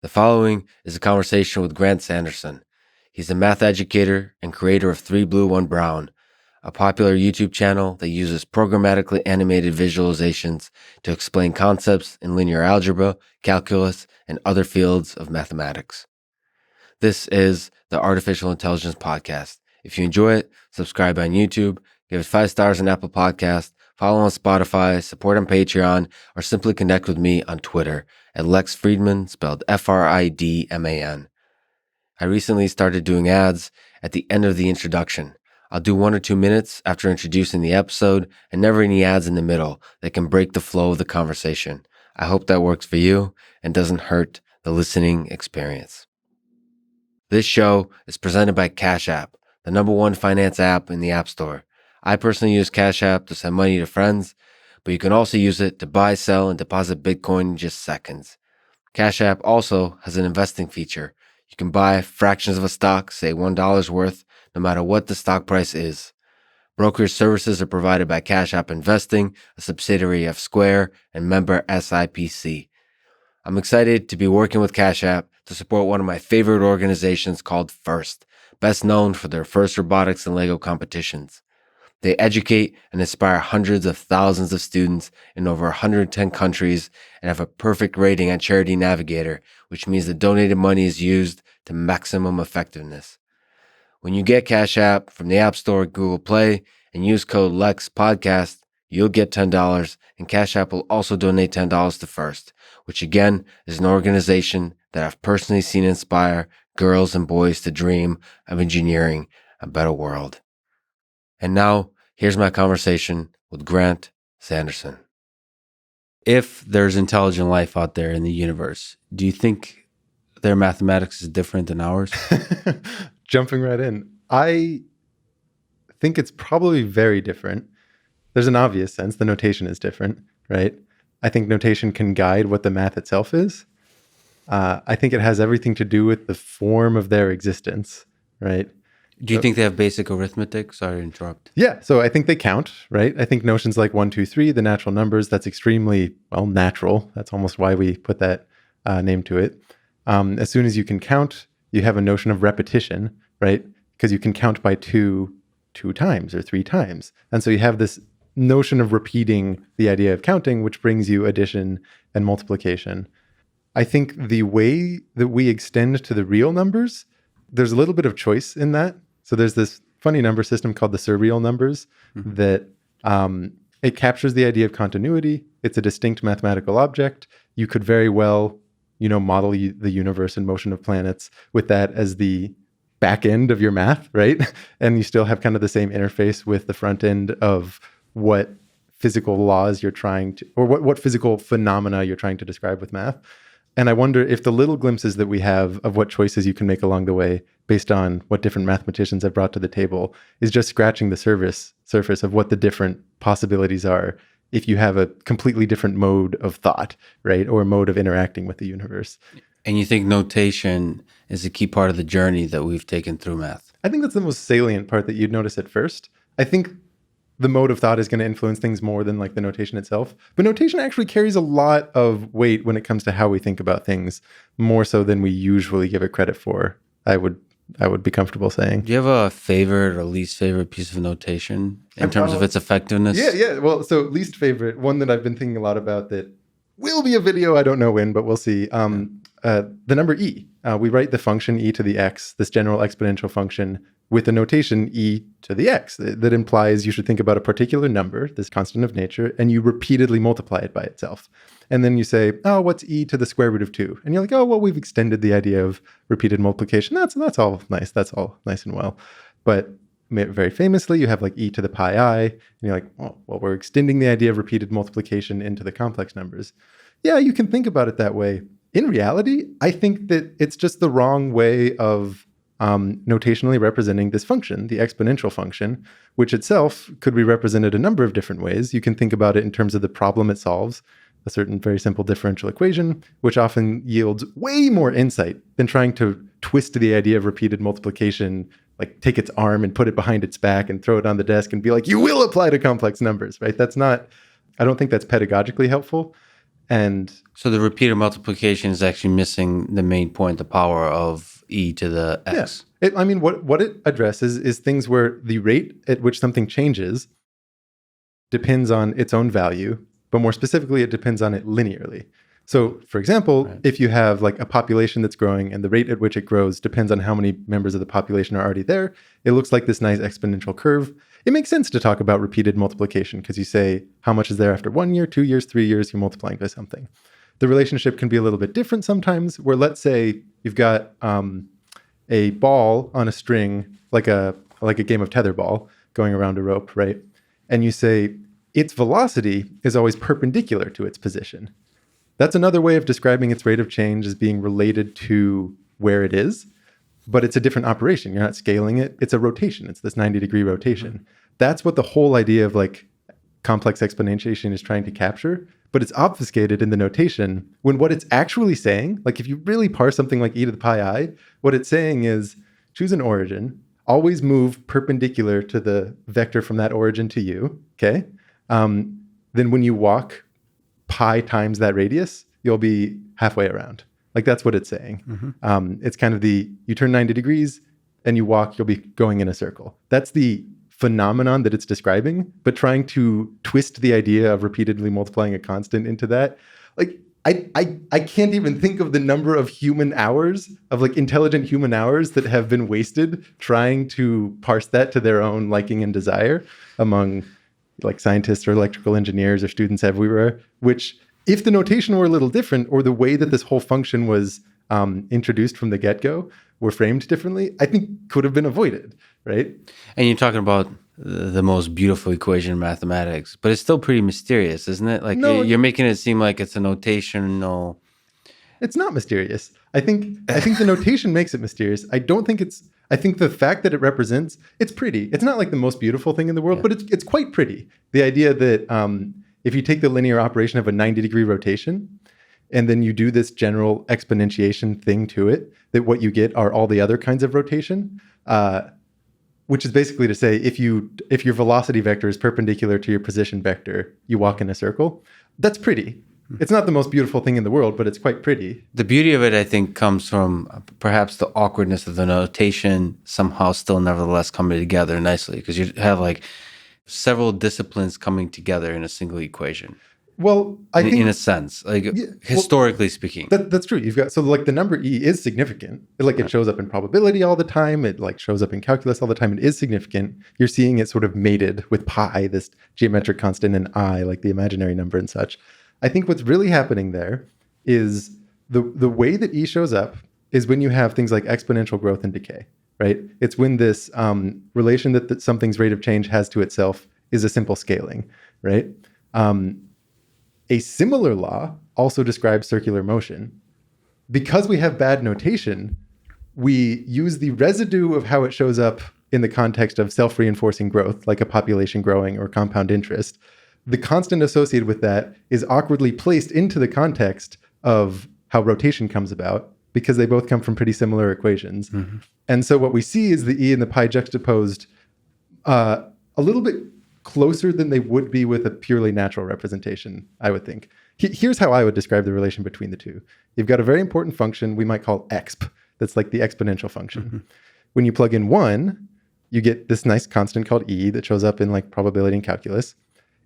The following is a conversation with Grant Sanderson. He's a math educator and creator of 3Blue1Brown, a popular YouTube channel that uses programmatically animated visualizations to explain concepts in linear algebra, calculus, and other fields of mathematics. This is the Artificial Intelligence Podcast. If you enjoy it, subscribe on YouTube, give it 5 stars on Apple Podcasts, follow on Spotify, support on Patreon, or simply connect with me on Twitter at Lex Fridman, spelled Fridman. I recently started doing ads at the end of the introduction. I'll do 1 or 2 minutes after introducing the episode and never any ads in the middle that can break the flow of the conversation. I hope that works for you and doesn't hurt the listening experience. This show is presented by Cash App, the #1 finance app in the App Store. I personally use Cash App to send money to friends, but you can also use it to buy, sell, and deposit Bitcoin in just seconds. Cash App also has an investing feature. You can buy fractions of a stock, say $1 worth, no matter what the stock price is. Brokerage services are provided by Cash App Investing, a subsidiary of Square and member SIPC. I'm excited to be working with Cash App to support one of my favorite organizations called FIRST, best known for their FIRST robotics and Lego competitions. They educate and inspire hundreds of thousands of students in over 110 countries and have a perfect rating on Charity Navigator, which means the donated money is used to maximum effectiveness. When you get Cash App from the App Store or Google Play and use code LEXPODCAST, you'll get $10, and Cash App will also donate $10 to FIRST, which again is an organization that I've personally seen inspire girls and boys to dream of engineering a better world. And now, here's my conversation with Grant Sanderson. If there's intelligent life out there in the universe, do you think their mathematics is different than ours? Jumping right in. I think it's probably very different. There's an obvious sense. The notation is different, right? I think notation can guide what the math itself is. I think it has everything to do with the form of their existence, right? Do you think they have basic arithmetic? Sorry to interrupt. Yeah, so I think they count, right? I think notions like 1, 2, 3, the natural numbers, that's extremely, natural. That's almost why we put that name to it. As soon as you can count, you have a notion of repetition, right? Because you can count by two times or 3 times. And so you have this notion of repeating the idea of counting, which brings you addition and multiplication. I think the way that we extend to the real numbers, there's a little bit of choice in that. So there's this funny number system called the surreal numbers that it captures the idea of continuity. It's a distinct mathematical object. You could very well, model the universe and motion of planets with that as the back end of your math, right? And you still have kind of the same interface with the front end of what physical laws you're trying to, or what physical phenomena you're trying to describe with math. And I wonder if the little glimpses that we have of what choices you can make along the way based on what different mathematicians have brought to the table is just scratching the surface of what the different possibilities are if you have a completely different mode of thought, right? Or a mode of interacting with the universe. And you think notation is a key part of the journey that we've taken through math? I think that's the most salient part that you'd notice at first. I think the mode of thought is going to influence things more than like the notation itself. But notation actually carries a lot of weight when it comes to how we think about things, more so than we usually give it credit for, I would be comfortable saying. Do you have a favorite or least favorite piece of notation in terms of its effectiveness? Yeah. Well, so least favorite, one that I've been thinking a lot about that will be a video, I don't know when, but we'll see. The number e. We write the function e to the x, this general exponential function, with the notation e to the x. That implies you should think about a particular number, this constant of nature, and you repeatedly multiply it by itself. And then you say, oh, what's e to the square root of 2? And you're like, oh, well, we've extended the idea of repeated multiplication. That's all nice. That's all nice and well. But very famously, you have like e to the pi I, and you're like, well, we're extending the idea of repeated multiplication into the complex numbers. Yeah, you can think about it that way. In reality, I think that it's just the wrong way of notationally representing this function, the exponential function, which itself could be represented a number of different ways. You can think about it in terms of the problem it solves, a certain very simple differential equation, which often yields way more insight than trying to twist the idea of repeated multiplication, like take its arm and put it behind its back and throw it on the desk and be like, you will apply to complex numbers, right? I don't think that's pedagogically helpful. And so the repeated multiplication is actually missing the main point, the power of e to the x. Yeah. What it addresses is things where the rate at which something changes depends on its own value, but more specifically, it depends on it linearly. So, for example, if you have like a population that's growing and the rate at which it grows depends on how many members of the population are already there, it looks like this nice exponential curve. It makes sense to talk about repeated multiplication because you say how much is there after 1 year, 2 years, 3 years, you're multiplying by something. The relationship can be a little bit different sometimes, where let's say you've got a ball on a string, like a game of tetherball going around a rope, right? And you say its velocity is always perpendicular to its position. That's another way of describing its rate of change as being related to where it is, but it's a different operation. You're not scaling it. It's a rotation. It's this 90-degree rotation. Mm-hmm. That's what the whole idea of like complex exponentiation is trying to capture, but it's obfuscated in the notation when what it's actually saying, like if you really parse something like e to the pi I, what it's saying is choose an origin, always move perpendicular to the vector from that origin to you, okay? Then when you walk pi times that radius, you'll be halfway around. Like that's what it's saying. Mm-hmm. It's kind of you turn 90 degrees and you walk, you'll be going in a circle. That's the phenomenon that it's describing, but trying to twist the idea of repeatedly multiplying a constant into that. Like I can't even think of the number of human hours, of like intelligent human hours that have been wasted trying to parse that to their own liking and desire among like scientists or electrical engineers or students everywhere, which if the notation were a little different or the way that this whole function was introduced from the get-go were framed differently, I think could have been avoided, right? And you're talking about the most beautiful equation in mathematics, but it's still pretty mysterious, isn't it? Like no, you're making it seem like it's a notational. It's not mysterious. I think the notation makes it mysterious. I think the fact that it represents, it's pretty. It's not like the most beautiful thing in the world, but it's quite pretty. The idea that if you take the linear operation of a 90-degree rotation, and then you do this general exponentiation thing to it, that what you get are all the other kinds of rotation, which is basically to say, if your velocity vector is perpendicular to your position vector, you walk in a circle. That's pretty. It's not the most beautiful thing in the world, but it's quite pretty. The beauty of it, I think, comes from perhaps the awkwardness of the notation somehow still nevertheless coming together nicely, because you have like several disciplines coming together in a single equation. Well, I think in a sense, like historically speaking, that's true. You've got, so like the number e is significant. It shows up in probability all the time. It like shows up in calculus all the time. It is significant. You're seeing it sort of mated with pi, this geometric constant, and I, like the imaginary number and such. I think what's really happening there is the way that e shows up is when you have things like exponential growth and decay, right? It's when this relation that something's rate of change has to itself is a simple scaling, right? A similar law also describes circular motion. Because we have bad notation, we use the residue of how it shows up in the context of self-reinforcing growth, like a population growing or compound interest. The constant associated with that is awkwardly placed into the context of how rotation comes about, because they both come from pretty similar equations. Mm-hmm. And so what we see is the e and the pi juxtaposed a little bit closer than they would be with a purely natural representation, I would think. Here's how I would describe the relation between the two. You've got a very important function we might call exp. That's like the exponential function. Mm-hmm. When you plug in 1, you get this nice constant called e that shows up in like probability and calculus.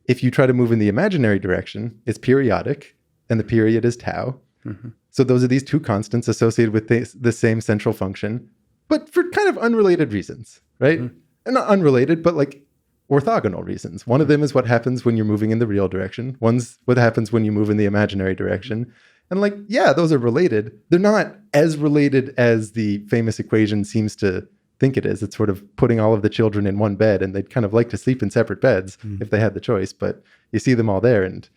If you try to move in the imaginary direction, it's periodic, and the period is tau. Mm-hmm. So those are these two constants associated with the same central function, but for kind of unrelated reasons, right? Mm-hmm. And not unrelated, but like orthogonal reasons. One of them is what happens when you're moving in the real direction. One's what happens when you move in the imaginary direction. And like, yeah, those are related. They're not as related as the famous equation seems to think it is. It's sort of putting all of the children in one bed, and they'd kind of like to sleep in separate beds if they had the choice. But you see them all there, and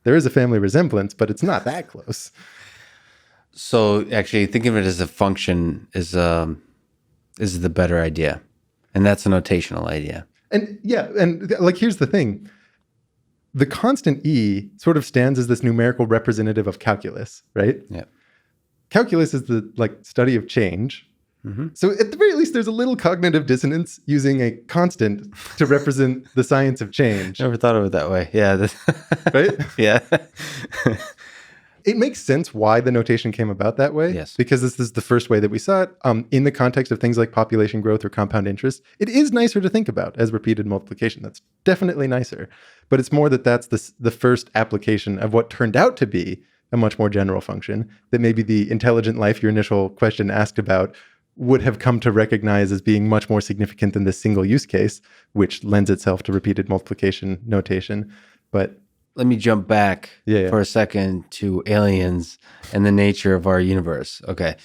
there is a family resemblance, but it's not that close. So actually, thinking of it as a function is the better idea, and that's a notational idea. And yeah, and like here's the thing: the constant e sort of stands as this numerical representative of calculus, right? Yeah. Calculus is the like study of change. So at the very least, there's a little cognitive dissonance using a constant to represent the science of change. Never thought of it that way. Yeah. Right? Yeah. It makes sense why the notation came about that way. Yes. Because this is the first way that we saw it. In the context of things like population growth or compound interest, it is nicer to think about as repeated multiplication. That's definitely nicer. But it's more that that's the first application of what turned out to be a much more general function that maybe the intelligent life your initial question asked about would have come to recognize as being much more significant than this single use case, which lends itself to repeated multiplication notation. But let me jump back for a second to aliens and the nature of our universe. Okay.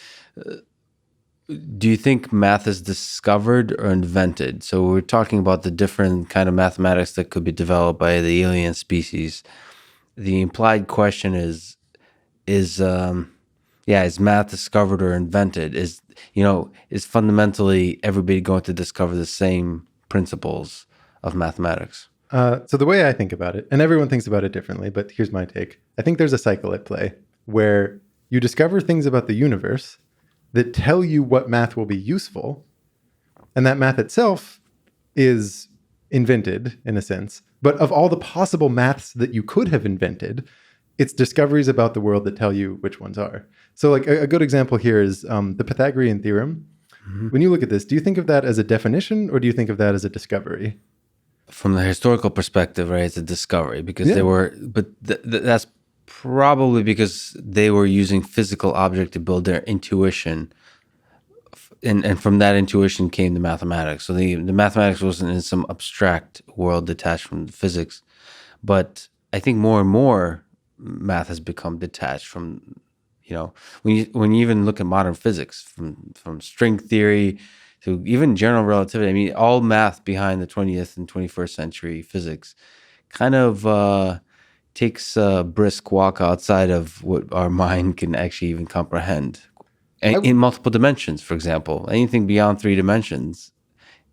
Do you think math is discovered or invented? So we're talking about the different kind of mathematics that could be developed by the alien species. The implied question is math discovered or invented? Is fundamentally everybody going to discover the same principles of mathematics? So the way I think about it, and everyone thinks about it differently, but here's my take. I think there's a cycle at play where you discover things about the universe that tell you what math will be useful, and that math itself is invented in a sense. But of all the possible maths that you could have invented, it's discoveries about the world that tell you which ones are. So like a good example here is the Pythagorean theorem. Mm-hmm. When you look at this, do you think of that as a definition or do you think of that as a discovery? From the historical perspective, right, it's a discovery because they were, but that's probably because they were using physical object to build their intuition. And from that intuition came the mathematics. So the mathematics wasn't in some abstract world detached from physics. But I think more and more math has become detached from, when you even look at modern physics, from string theory to even general relativity. I mean, all math behind the 20th and 21st century physics kind of takes a brisk walk outside of what our mind can actually even comprehend. In multiple dimensions, for example. Anything beyond 3 dimensions,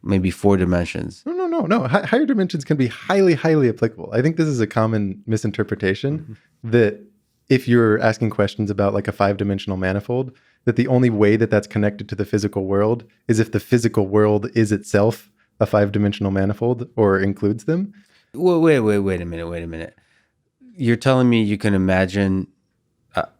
maybe 4 dimensions. No. Higher dimensions can be highly, highly applicable. I think this is a common misinterpretation that if you're asking questions about like a 5-dimensional manifold, that the only way that that's connected to the physical world is if the physical world is itself a 5-dimensional manifold or includes them. Well, wait a minute. You're telling me you can imagine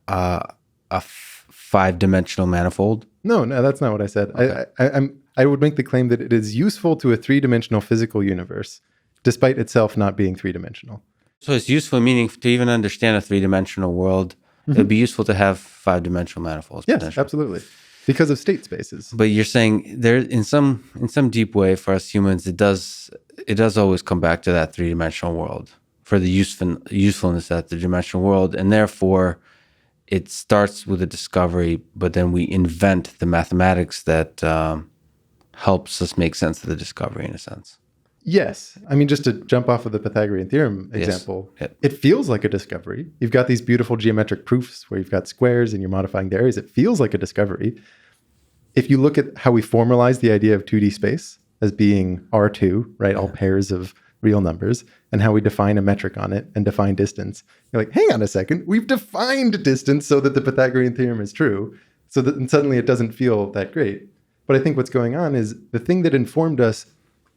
a 5-dimensional manifold? No, that's not what I said. Okay. I would make the claim that it is useful to a 3-dimensional physical universe, despite itself not being 3-dimensional. So it's useful, meaning to even understand a 3-dimensional world, it would be useful to have 5-dimensional manifolds. Yes, absolutely. Because of state spaces. But you're saying there, in some deep way, for us humans, it does always come back to that 3-dimensional world, for the usefulness of the 3-dimensional world, and therefore it starts with a discovery, but then we invent the mathematics that helps us make sense of the discovery in a sense. Yes. I mean, just to jump off of the Pythagorean theorem example, It feels like a discovery. You've got these beautiful geometric proofs where you've got squares and you're modifying the areas. It feels like a discovery. If you look at how we formalize the idea of 2D space as being R2, right, all pairs of real numbers, and how we define a metric on it and define distance, you're like, hang on a second, we've defined distance so that the Pythagorean theorem is true, so that and suddenly it doesn't feel that great. But I think what's going on is the thing that informed us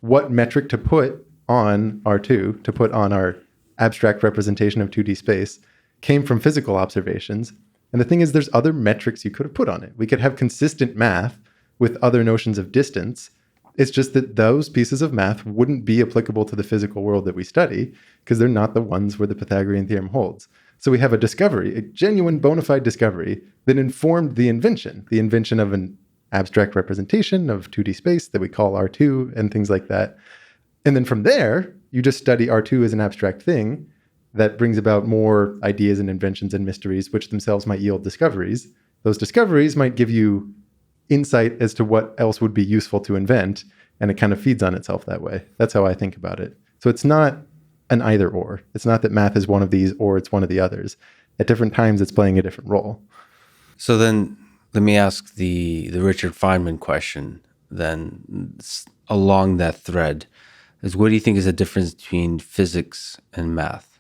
what metric to put on R2, to put on our abstract representation of 2D space, came from physical observations. And the thing is, there's other metrics you could have put on it. We could have consistent math with other notions of distance. It's just that those pieces of math wouldn't be applicable to the physical world that we study because they're not the ones where the Pythagorean theorem holds. So we have a discovery, a genuine bona fide discovery that informed the invention of an abstract representation of 2D space that we call R2 and things like that. And then from there, you just study R2 as an abstract thing that brings about more ideas and inventions and mysteries, which themselves might yield discoveries. Those discoveries might give you insight as to what else would be useful to invent, and it kind of feeds on itself that way. That's how I think about it. So it's not an either or. It's not that math is one of these or it's one of the others. At different times, it's playing a different role. So then let me ask the Richard Feynman question then along that thread is, what do you think is the difference between physics and math?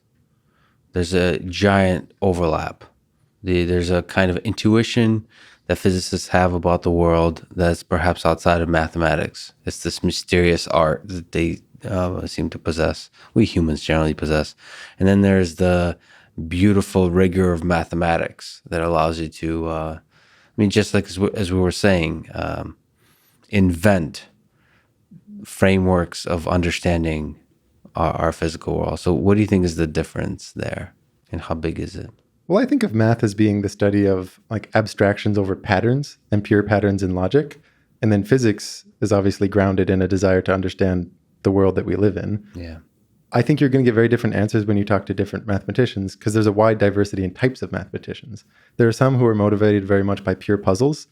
There's a giant overlap. There's a kind of intuition. that physicists have about the world that's perhaps outside of mathematics. It's this mysterious art that they seem to possess. We humans generally possess. And then there's the beautiful rigor of mathematics that allows you to, just like as we were saying, invent frameworks of understanding our physical world. So what do you think is the difference there, and how big is it? Well, I think of math as being the study of like abstractions over patterns and pure patterns in logic. And then physics is obviously grounded in a desire to understand the world that we live in. Yeah. I think you're going to get very different answers when you talk to different mathematicians because there's a wide diversity in types of mathematicians. There are some who are motivated very much by pure puzzles.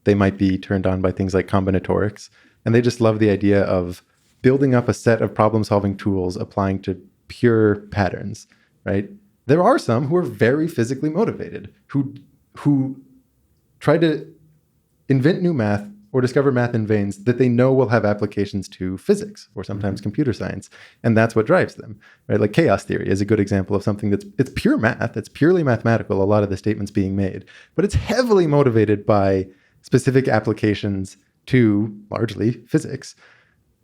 They might be turned on by things like combinatorics, and they just love the idea of building up a set of problem-solving tools applying to pure patterns, right? There are some who are very physically motivated, who try to invent new math or discover math in veins that they know will have applications to physics or sometimes computer science. And that's what drives them, right? Like chaos theory is a good example of something it's pure math. It's purely mathematical, a lot of the statements being made, but it's heavily motivated by specific applications to largely physics.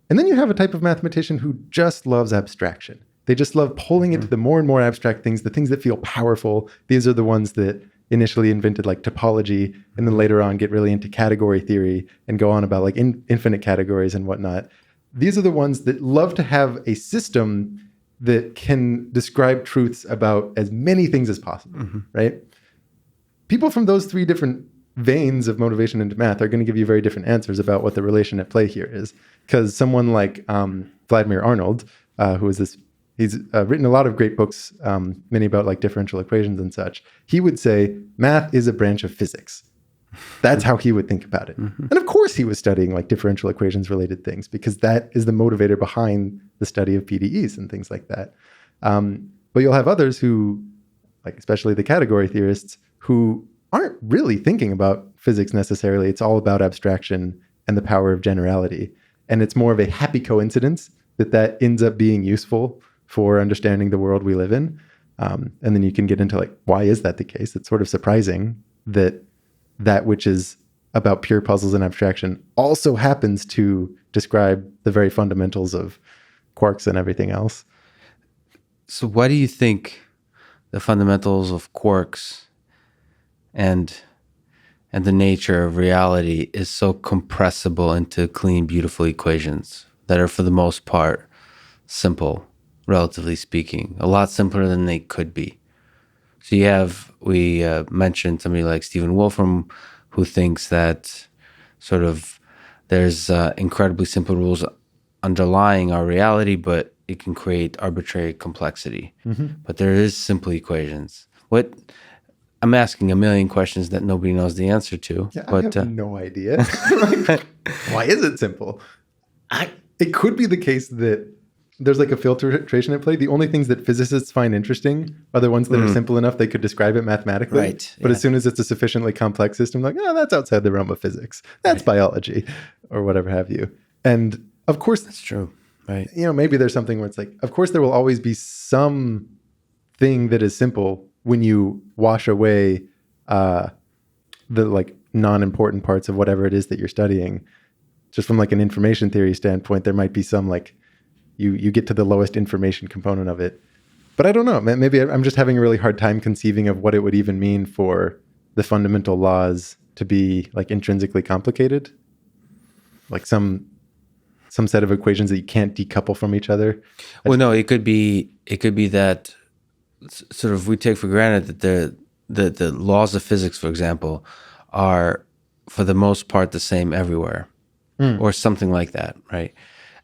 And then you have a type of mathematician who just loves abstraction. They just love pulling into the more and more abstract things, the things that feel powerful. These are the ones that initially invented like topology and then later on get really into category theory and go on about like infinite categories and whatnot. These are the ones that love to have a system that can describe truths about as many things as possible, right? People from those three different veins of motivation into math are going to give you very different answers about what the relation at play here is. Because someone like Vladimir Arnold, who is this, he's written a lot of great books, many about like differential equations and such. He would say math is a branch of physics. That's how he would think about it. And of course he was studying like differential equations related things because that is the motivator behind the study of PDEs and things like that. But you'll have others who, like especially the category theorists, who aren't really thinking about physics necessarily. It's all about abstraction and the power of generality. And it's more of a happy coincidence that ends up being useful for understanding the world we live in. And then you can get into like, why is that the case? It's sort of surprising that which is about pure puzzles and abstraction also happens to describe the very fundamentals of quarks and everything else. So why do you think the fundamentals of quarks and the nature of reality is so compressible into clean, beautiful equations that are for the most part simple, relatively speaking, a lot simpler than they could be? So we mentioned somebody like Stephen Wolfram, who thinks that sort of there's incredibly simple rules underlying our reality, but it can create arbitrary complexity. But there is simple equations. I'm asking a million questions that nobody knows the answer to. Yeah, but I have no idea. Like, why is it simple? It could be the case that there's like a filtration at play. The only things that physicists find interesting are the ones that are simple enough they could describe it mathematically. Right. But as soon as it's a sufficiently complex system, like, that's outside the realm of physics. That's biology or whatever have you. And of course, that's true. Right. Maybe there's something where it's like, of course, there will always be some thing that is simple when you wash away the like non-important parts of whatever it is that you're studying. Just from like an information theory standpoint, there might be some like you get to the lowest information component of it. But I don't know. Maybe I'm just having a really hard time conceiving of what it would even mean for the fundamental laws to be like intrinsically complicated, like some set of equations that you can't decouple from each other. Well, no, it could be that sort of we take for granted that the laws of physics, for example, are for the most part the same everywhere, or something like that, right?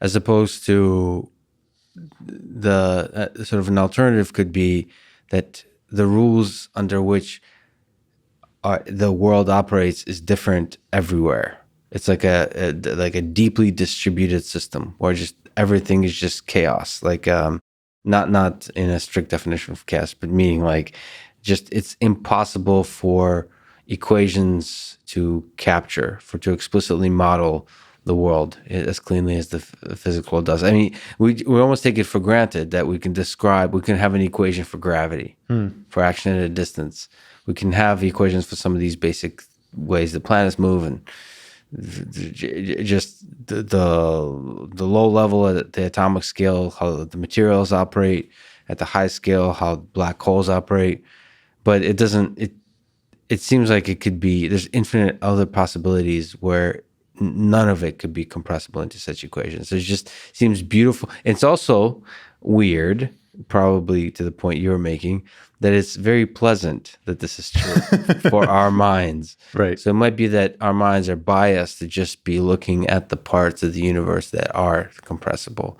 As opposed to the sort of an alternative could be that the rules under which the world operates is different everywhere. It's like a deeply distributed system where just everything is just chaos. Like not in a strict definition of chaos, but meaning like just it's impossible for equations to capture, to explicitly model the world as cleanly as the physical world does. I mean, we almost take it for granted that we can have an equation for gravity, for action at a distance. We can have equations for some of these basic ways the planets move, and just the low level at the atomic scale, how the materials operate, at the high scale, how black holes operate. But it doesn't. It seems like it could be. There's infinite other possibilities where none of it could be compressible into such equations. So it just seems beautiful. It's also weird, probably to the point you were making, that it's very pleasant that this is true for our minds. Right. So it might be that our minds are biased to just be looking at the parts of the universe that are compressible.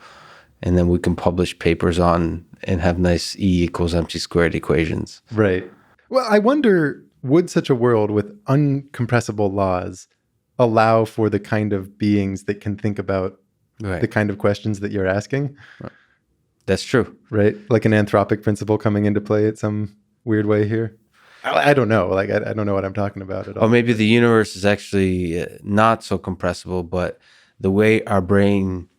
And then we can publish papers on and have nice E equals mc squared equations. Right. Well, I wonder, would such a world with uncompressible laws allow for the kind of beings that can think about the kind of questions that you're asking? That's true. Right? Like an anthropic principle coming into play at some weird way here? I don't know. Like, I don't know what I'm talking about at all. Or maybe the universe is actually not so compressible, but the way our brain,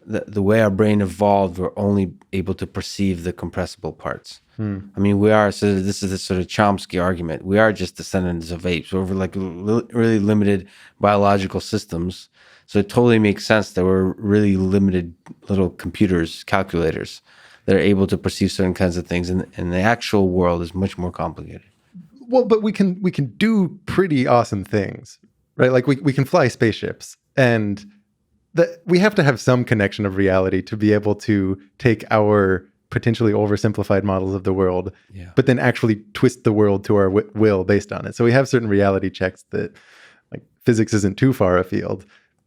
the way our brain evolved, we're only able to perceive the compressible parts. I mean, we are, so this is the sort of Chomsky argument. We are just descendants of apes. We're like really limited biological systems. So it totally makes sense that we're really limited little computers, calculators, that are able to perceive certain kinds of things. And the actual world is much more complicated. Well, but we can do pretty awesome things, right? Like we can fly spaceships, and we have to have some connection of reality to be able to take our potentially oversimplified models of the world, but then actually twist the world to our will based on it. So we have certain reality checks that, like, physics isn't too far afield,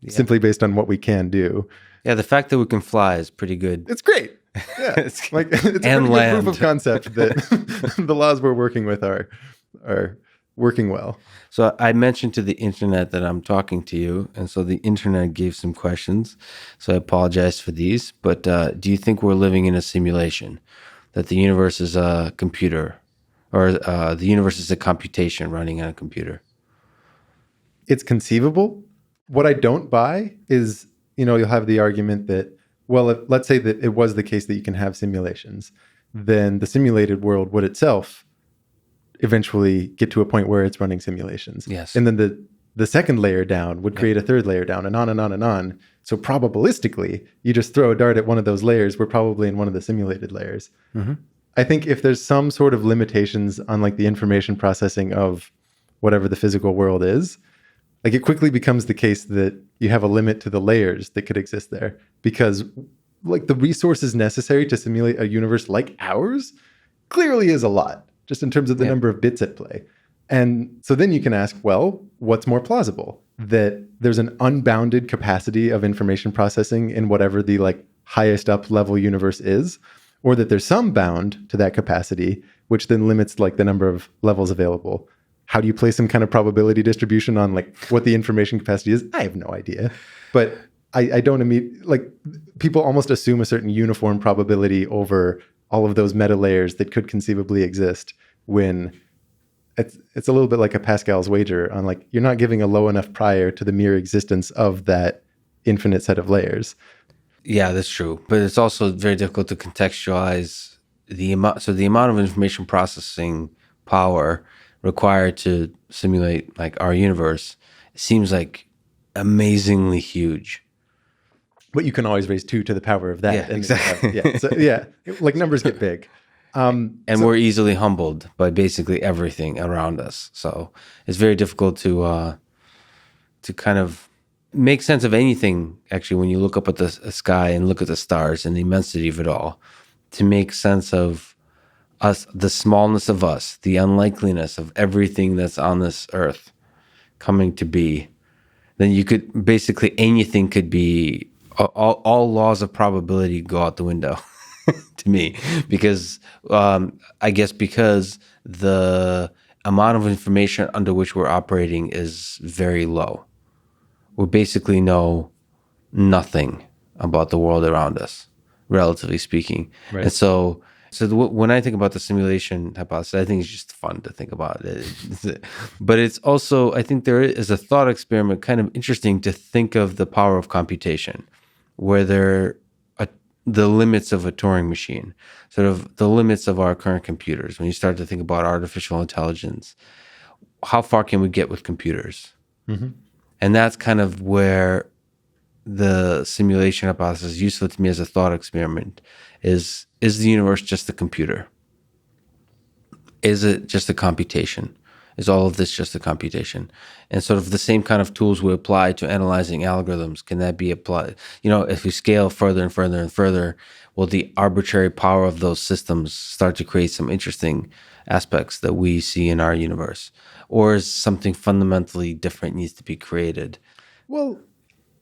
simply based on what we can do. Yeah, the fact that we can fly is pretty good. It's great. Yeah, it's a pretty good proof of concept that the laws we're working with are working well. So I mentioned to the internet that I'm talking to you, and so the internet gave some questions. So I apologize for these, but do you think we're living in a simulation, that the universe is a computer, or the universe is a computation running on a computer? It's conceivable. What I don't buy is, you'll have the argument that, well, let's say that it was the case that you can have simulations, then the simulated world would itself eventually get to a point where it's running simulations. Yes. And then the second layer down would create a third layer down, and on and on and on. So probabilistically, you just throw a dart at one of those layers, we're probably in one of the simulated layers. Mm-hmm. I think if there's some sort of limitations on, like, the information processing of whatever the physical world is, like, it quickly becomes the case that you have a limit to the layers that could exist there, because, like, the resources necessary to simulate a universe like ours clearly is a lot, just in terms of the number of bits at play. And so then you can ask, well, what's more plausible? That there's an unbounded capacity of information processing in whatever the, like, highest up level universe is, or that there's some bound to that capacity, which then limits, like, the number of levels available. How do you place some kind of probability distribution on, like, what the information capacity is? I have no idea. But I don't like, people almost assume a certain uniform probability over all of those meta layers that could conceivably exist, when it's a little bit like a Pascal's wager on, like, you're not giving a low enough prior to the mere existence of that infinite set of layers. Yeah, that's true. But it's also very difficult to contextualize the amount. So the amount of information processing power required to simulate, like, our universe seems like amazingly huge. But you can always raise 2 to the power of that. Yeah, exactly. So, like, numbers get big. And we're easily humbled by basically everything around us. So it's very difficult to kind of make sense of anything, actually, when you look up at the sky and look at the stars and the immensity of it all, to make sense of us, the smallness of us, the unlikeliness of everything that's on this earth coming to be. Then you could basically, anything could be, all laws of probability go out the window to me, because I guess because the amount of information under which we're operating is very low. We basically know nothing about the world around us, relatively speaking. Right. And so when I think about the simulation hypothesis, I think it's just fun to think about it. But it's also, I think there is a thought experiment, kind of interesting to think of the power of computation, where the limits of a Turing machine, sort of the limits of our current computers. When you start to think about artificial intelligence, how far can we get with computers? Mm-hmm. And that's kind of where the simulation hypothesis is useful to me as a thought experiment. Is the universe just a computer? Is it just a computation? Is all of this just a computation? And sort of the same kind of tools we apply to analyzing algorithms, can that be applied? If we scale further and further and further, will the arbitrary power of those systems start to create some interesting aspects that we see in our universe? Or is something fundamentally different needs to be created? Well,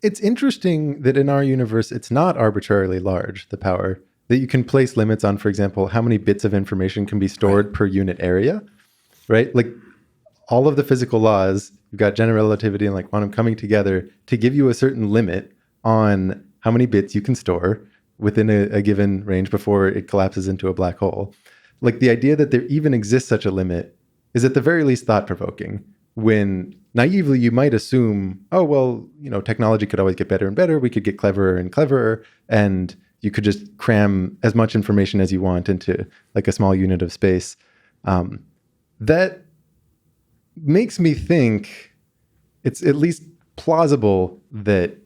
it's interesting that in our universe, it's not arbitrarily large, the power, that you can place limits on, for example, how many bits of information can be stored per unit area, right? Like all of the physical laws, you've got general relativity and like quantum coming together to give you a certain limit on how many bits you can store within a given range before it collapses into a black hole. Like the idea that there even exists such a limit is at the very least thought-provoking, when naively you might assume, oh, well, technology could always get better and better. We could get cleverer and cleverer, and you could just cram as much information as you want into like a small unit of space. That makes me think it's at least plausible that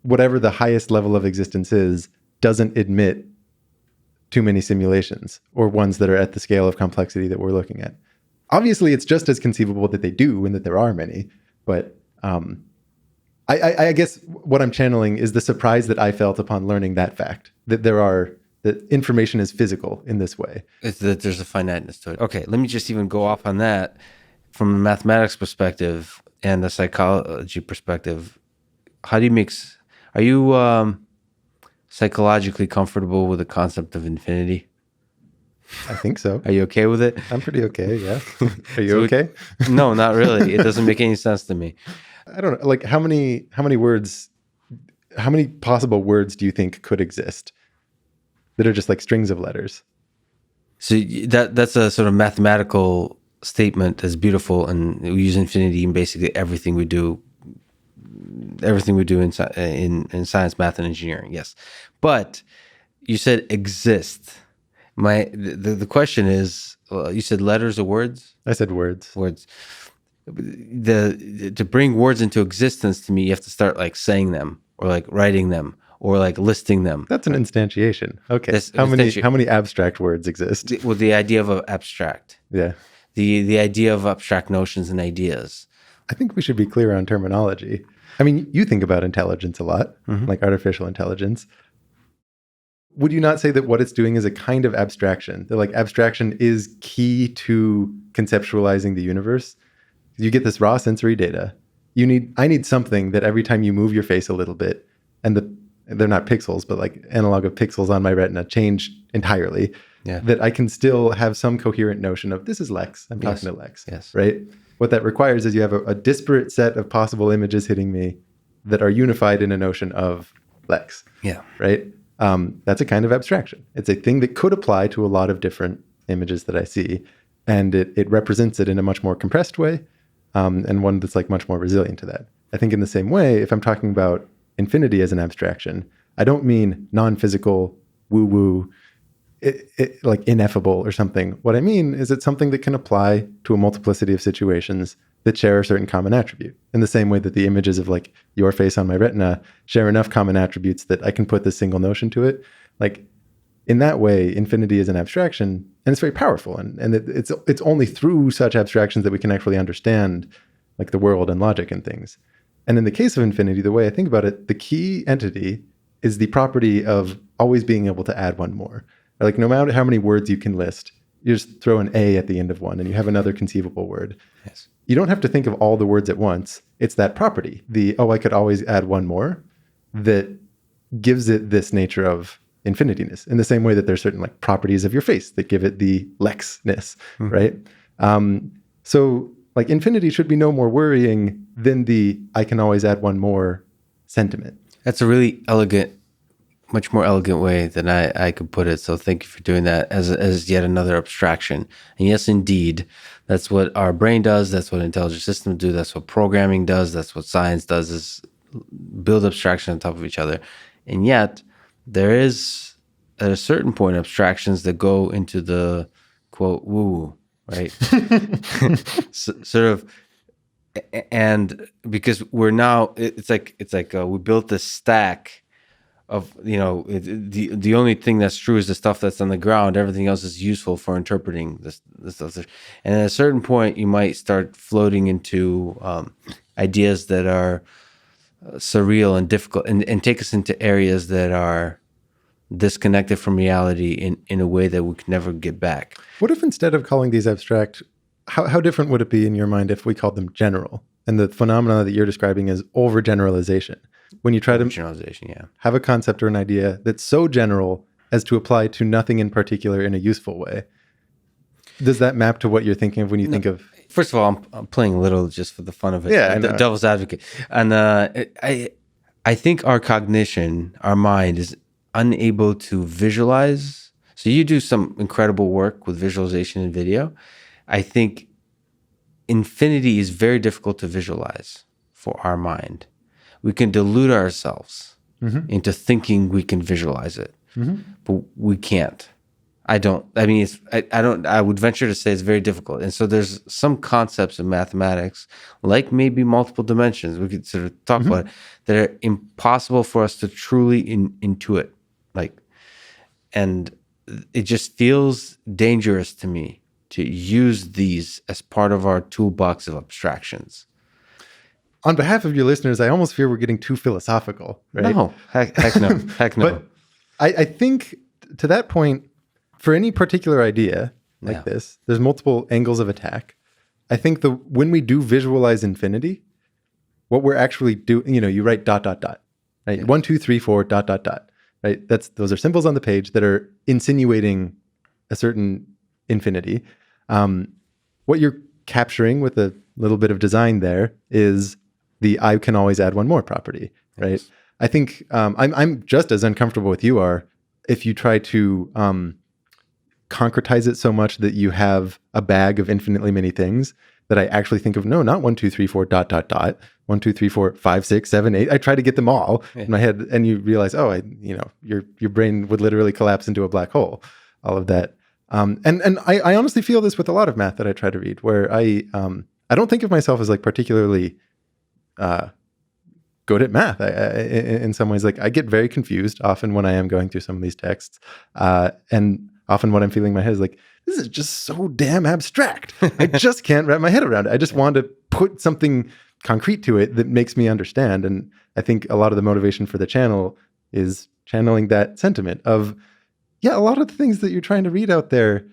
whatever the highest level of existence is doesn't admit too many simulations or ones that are at the scale of complexity that we're looking at. Obviously, it's just as conceivable that they do and that there are many, but I guess what I'm channeling is the surprise that I felt upon learning that fact, that that information is physical in this way. It's that there's a finiteness to it. Okay, let me just even go off on that from a mathematics perspective and a psychology perspective. Are you psychologically comfortable with the concept of infinity? I think so. Are you okay with it? I'm pretty okay, yeah. Are you okay? No, not really. It doesn't make any sense to me. I don't know. Like how many possible words do you think could exist that are just like strings of letters? So that's a sort of mathematical statement that's beautiful, and we use infinity in basically everything we do in science, math, and engineering. Yes, but you said exist. The question is, you said letters or words? I said words. Words. To bring words into existence, to me, you have to start like saying them or like writing them or like listing them. That's an instantiation. Okay. How many abstract words exist? Well, the idea of abstract. Yeah. The idea of abstract notions and ideas. I think we should be clear on terminology. I mean, you think about intelligence a lot, like artificial intelligence. Would you not say that what it's doing is a kind of abstraction? That like abstraction is key to conceptualizing the universe? You get this raw sensory data. I need something that every time you move your face a little bit, and they're not pixels, but like analog of pixels on my retina change entirely, that I can still have some coherent notion of this is Lex. I'm talking to Lex, right? What that requires is you have a disparate set of possible images hitting me that are unified in a notion of Lex, right? That's a kind of abstraction. It's a thing that could apply to a lot of different images that I see, and it represents it in a much more compressed way, and one that's like much more resilient to that. I think in the same way, if I'm talking about infinity as an abstraction, I don't mean non-physical, woo-woo, like ineffable or something. What I mean is it's something that can apply to a multiplicity of situations that share a certain common attribute, in the same way that the images of like your face on my retina share enough common attributes that I can put this single notion to it. Like in that way, infinity is an abstraction, and it's very powerful. And it's only through such abstractions that we can actually understand like the world and logic and things. And in the case of infinity, the way I think about it, the key entity is the property of always being able to add one more. Or like no matter how many words you can list, you just throw an A at the end of one and you have another conceivable word. Yes. You don't have to think of all the words at once. It's that property, I could always add one more, that gives it this nature of infinityness, in the same way that there's certain like properties of your face that give it the Lex-ness, right? So like infinity should be no more worrying than the I can always add one more sentiment. That's a really elegant, much more elegant way than I could put it. So thank you for doing that as yet another abstraction. And yes, indeed, that's what our brain does. That's what intelligent systems do. That's what programming does. That's what science does, is build abstraction on top of each other. And yet there is, at a certain point, abstractions that go into the quote woo, right? Sort of, and because we're now, it's like we built this stack of, the only thing that's true is the stuff that's on the ground. Everything else is useful for interpreting this stuff. And at a certain point, you might start floating into ideas that are surreal and difficult, and take us into areas that are disconnected from reality in a way that we can never get back. What if instead of calling these abstract, how different would it be in your mind if we called them general? And the phenomena that you're describing is overgeneralization. When you try to have a concept or an idea that's so general as to apply to nothing in particular in a useful way. Does that map to what you're thinking of when you think of... First of all, I'm playing a little just for the fun of it. Yeah, devil's advocate. And I think our cognition, our mind is unable to visualize. So you do some incredible work with visualization and video. I think infinity is very difficult to visualize for our mind. We can delude ourselves into thinking we can visualize it, but we can't. I would venture to say it's very difficult. And so there's some concepts in mathematics, like maybe multiple dimensions, we could sort of talk about it, that are impossible for us to truly intuit. And it just feels dangerous to me to use these as part of our toolbox of abstractions. On behalf of your listeners, I almost fear we're getting too philosophical, right? No, heck no, heck no. But I think to that point, for any particular idea like this, there's multiple angles of attack. I think when we do visualize infinity, what we're actually doing, you write ... right? Yeah. 1, 2, 3, 4, ... right? Those are symbols on the page that are insinuating a certain infinity. What you're capturing with a little bit of design there is the I can always add one more property, right? Yes. I think I'm just as uncomfortable with you are if you try to concretize it so much that you have a bag of infinitely many things that I actually think of, no, not 1, 2, 3, 4, ... 1, 2, 3, 4, 5, 6, 7, 8. I try to get them all in my head, and you realize, your brain would literally collapse into a black hole. All of that, and I honestly feel this with a lot of math that I try to read, where I don't think of myself as like particularly good at math. In some ways, like I get very confused often when I am going through some of these texts, and often what I'm feeling in my head is like, this is just so damn abstract. I just can't wrap my head around it. I just want to put something concrete to it that makes me understand. And I think a lot of the motivation for the channel is channeling that sentiment of, a lot of the things that you're trying to read out there,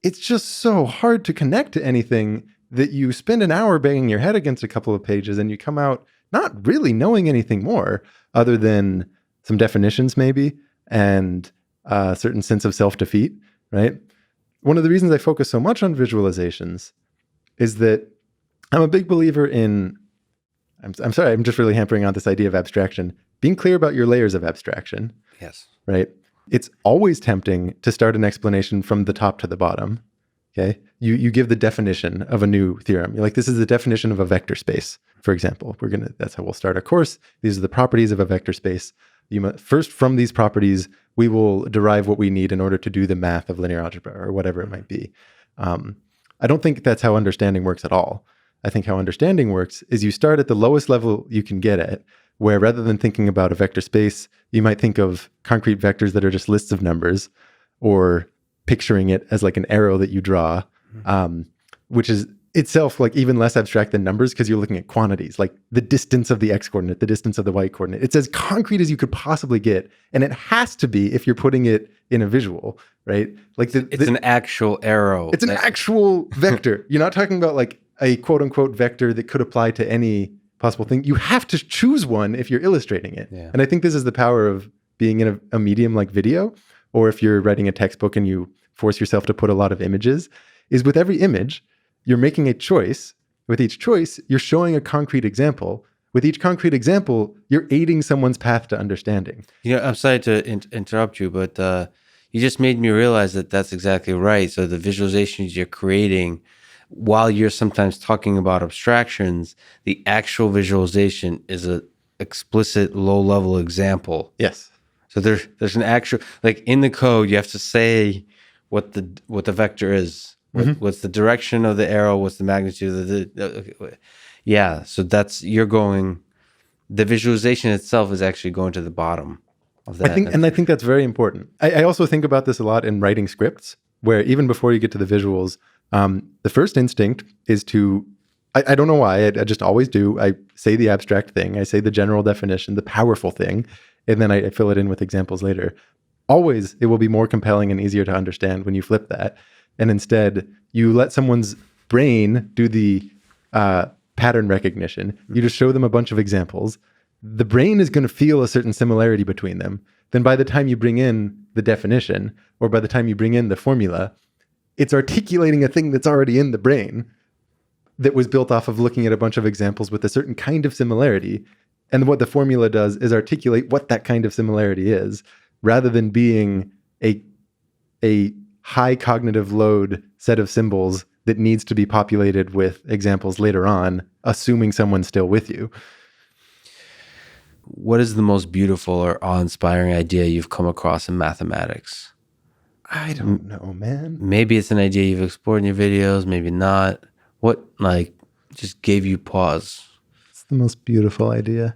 it's just so hard to connect to anything that you spend an hour banging your head against a couple of pages and you come out not really knowing anything more other than some definitions maybe and a certain sense of self-defeat, right? One of the reasons I focus so much on visualizations is that I'm a big believer in, I'm sorry, I'm just really hampering on this idea of abstraction, being clear about your layers of abstraction. Yes. Right? It's always tempting to start an explanation from the top to the bottom. Okay. You give the definition of a new theorem. You're like, this is the definition of a vector space, for example. That's how we'll start our course. These are the properties of a vector space. First, from these properties, we will derive what we need in order to do the math of linear algebra or whatever it might be. I don't think that's how understanding works at all. I think how understanding works is you start at the lowest level you can get at, where rather than thinking about a vector space, you might think of concrete vectors that are just lists of numbers, or picturing it as like an arrow that you draw, which is itself like even less abstract than numbers because you're looking at quantities, like the distance of the x coordinate, the distance of the y coordinate. It's as concrete as you could possibly get. And it has to be if you're putting it in a visual, right? Like it's an actual arrow. It's an actual vector. You're not talking about like a quote unquote vector that could apply to any possible thing. You have to choose one if you're illustrating it. Yeah. And I think this is the power of being in a medium like video, or if you're writing a textbook and you force yourself to put a lot of images, is with every image, you're making a choice. With each choice, you're showing a concrete example. With each concrete example, you're aiding someone's path to understanding. I'm sorry to interrupt you, but you just made me realize that that's exactly right. So the visualizations you're creating, while you're sometimes talking about abstractions, the actual visualization is an explicit low-level example. Yes. So there's an actual, like in the code, you have to say what the vector is. What's the direction of the arrow? What's the magnitude of yeah. So you're going, the visualization itself is actually going to the bottom of that. I think that's very important. I also think about this a lot in writing scripts, where even before you get to the visuals, the first instinct is to, I don't know why, I just always do. I say the abstract thing, I say the general definition, the powerful thing, and then I fill it in with examples later. Always, it will be more compelling and easier to understand when you flip that. And instead, you let someone's brain do the pattern recognition. You just show them a bunch of examples. The brain is going to feel a certain similarity between them. Then by the time you bring in the definition, or by the time you bring in the formula, it's articulating a thing that's already in the brain that was built off of looking at a bunch of examples with a certain kind of similarity. And what the formula does is articulate what that kind of similarity is, rather than being a high cognitive load set of symbols that needs to be populated with examples later on, assuming someone's still with you. What is the most beautiful or awe-inspiring idea you've come across in mathematics? I don't know, man. Maybe it's an idea you've explored in your videos, maybe not. What, just gave you pause? It's the most beautiful idea.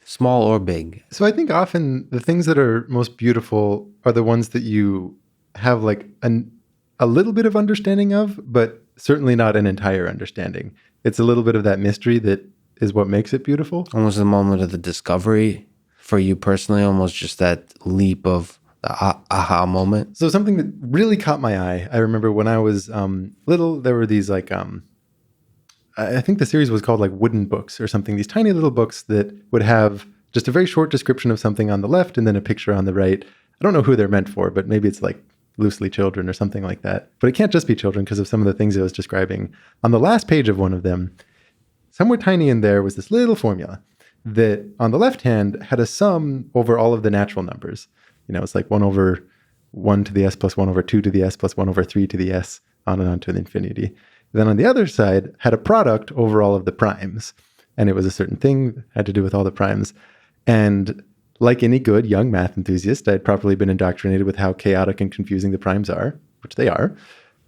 Small or big? So I think often the things that are most beautiful are the ones that you have a little bit of understanding of, but certainly not an entire understanding. It's a little bit of that mystery that is what makes it beautiful. Almost the moment of the discovery for you personally, almost just that leap of the aha moment. So something that really caught my eye, I remember when I was little, there were these I think the series was called wooden books or something, these tiny little books that would have just a very short description of something on the left and then a picture on the right. I don't know who they're meant for, but maybe it's loosely children or something like that. But it can't just be children because of some of the things it was describing. On the last page of one of them, somewhere tiny in there was this little formula that on the left hand had a sum over all of the natural numbers. It's 1 over 1 to the s plus 1 over 2 to the s plus 1 over 3 to the s, on and on to infinity. Then on the other side had a product over all of the primes. And it was a certain thing, had to do with all the primes. And like any good young math enthusiast, I'd properly been indoctrinated with how chaotic and confusing the primes are, which they are.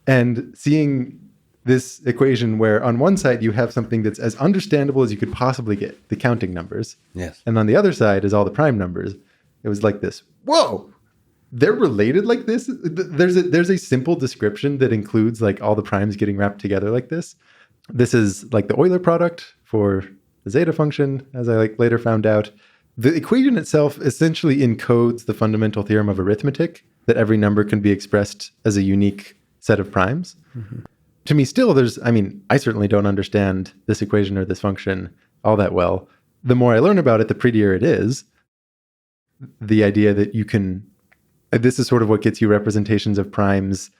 And seeing this equation where on one side you have something that's as understandable as you could possibly get, the counting numbers. Yes. And on the other side is all the prime numbers. It was like this. Whoa, they're related like this? There's a simple description that includes all the primes getting wrapped together like this. This is the Euler product for the zeta function, as I later found out. The equation itself essentially encodes the fundamental theorem of arithmetic, that every number can be expressed as a unique set of primes. Mm-hmm. To me, still, I certainly don't understand this equation or this function all that well. The more I learn about it, the prettier it is. The idea that you can, this is sort of what gets you representations of primes,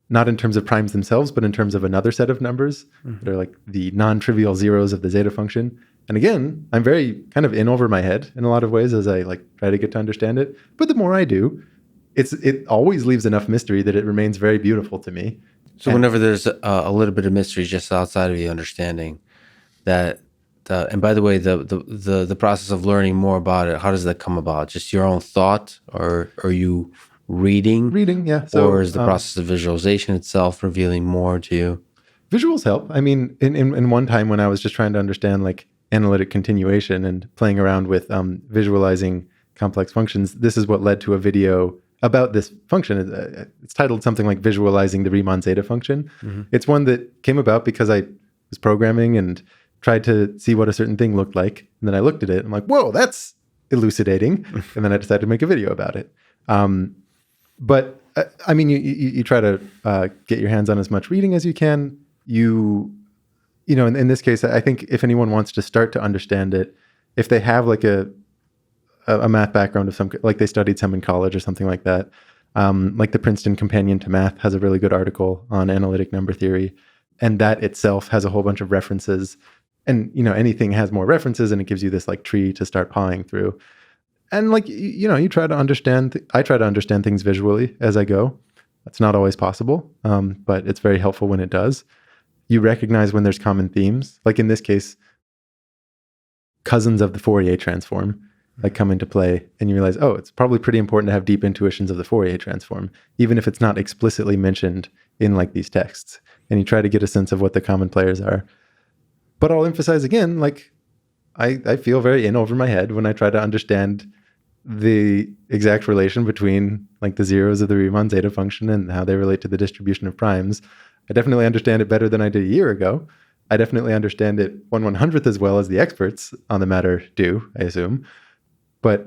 not in terms of primes themselves, but in terms of another set of numbers that are the non-trivial zeros of the zeta function. And again, I'm very kind of in over my head in a lot of ways as I try to get to understand it. But the more I do, it always leaves enough mystery that it remains very beautiful to me. So whenever there's a little bit of mystery just outside of the understanding, and by the way, the process of learning more about it, how does that come about? Just your own thought, or are you reading? Reading, yeah. Or is the process of visualization itself revealing more to you? Visuals help. In one time when I was just trying to understand analytic continuation and playing around with visualizing complex functions, this is what led to a video about this function. It's titled something like Visualizing the Riemann Zeta Function. Mm-hmm. It's one that came about because I was programming and tried to see what a certain thing looked like. And then I looked at it and I'm like, whoa, that's elucidating. And then I decided to make a video about it. But you try to get your hands on as much reading as you can. In this case, I think if anyone wants to start to understand it, if they have a math background of some, they studied some in college or something like that, the Princeton Companion to Math has a really good article on analytic number theory. And that itself has a whole bunch of references. And, anything has more references and it gives you this tree to start pawing through. And you try to understand, I try to understand things visually as I go. That's not always possible, but it's very helpful when it does. You recognize when there's common themes. In this case, cousins of the Fourier transform. like come into play, and you realize, oh, it's probably pretty important to have deep intuitions of the Fourier transform, even if it's not explicitly mentioned in like these texts. And you try to get a sense of what the common players are. But I'll emphasize again, like I feel very in over my head when I try to understand the exact relation between like the zeros of the Riemann zeta function and how they relate to the distribution of primes. I definitely understand it better than I did a year ago. I definitely understand it 1/100th as well as the experts on the matter do, I assume. But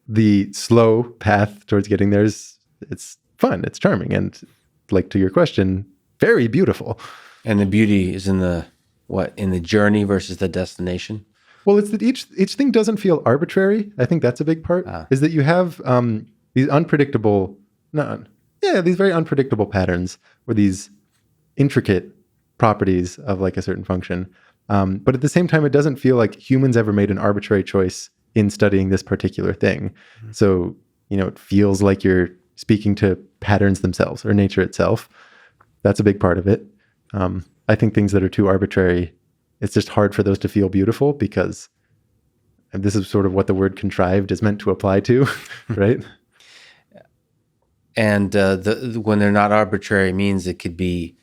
the slow path towards getting there it's fun, it's charming, and like to your question, very beautiful. And the beauty is in the journey versus the destination? Well, it's that each thing doesn't feel arbitrary. I think that's a big part, is that you have these these very unpredictable patterns or these intricate properties of like a certain function. But at the same time, it doesn't feel like humans ever made an arbitrary choice in studying this particular thing. Mm-hmm. So, it feels like you're speaking to patterns themselves or nature itself. That's a big part of it. I think things that are too arbitrary, it's just hard for those to feel beautiful, because this is sort of what the word contrived is meant to apply to, right? And when they're not arbitrary, it means it could be,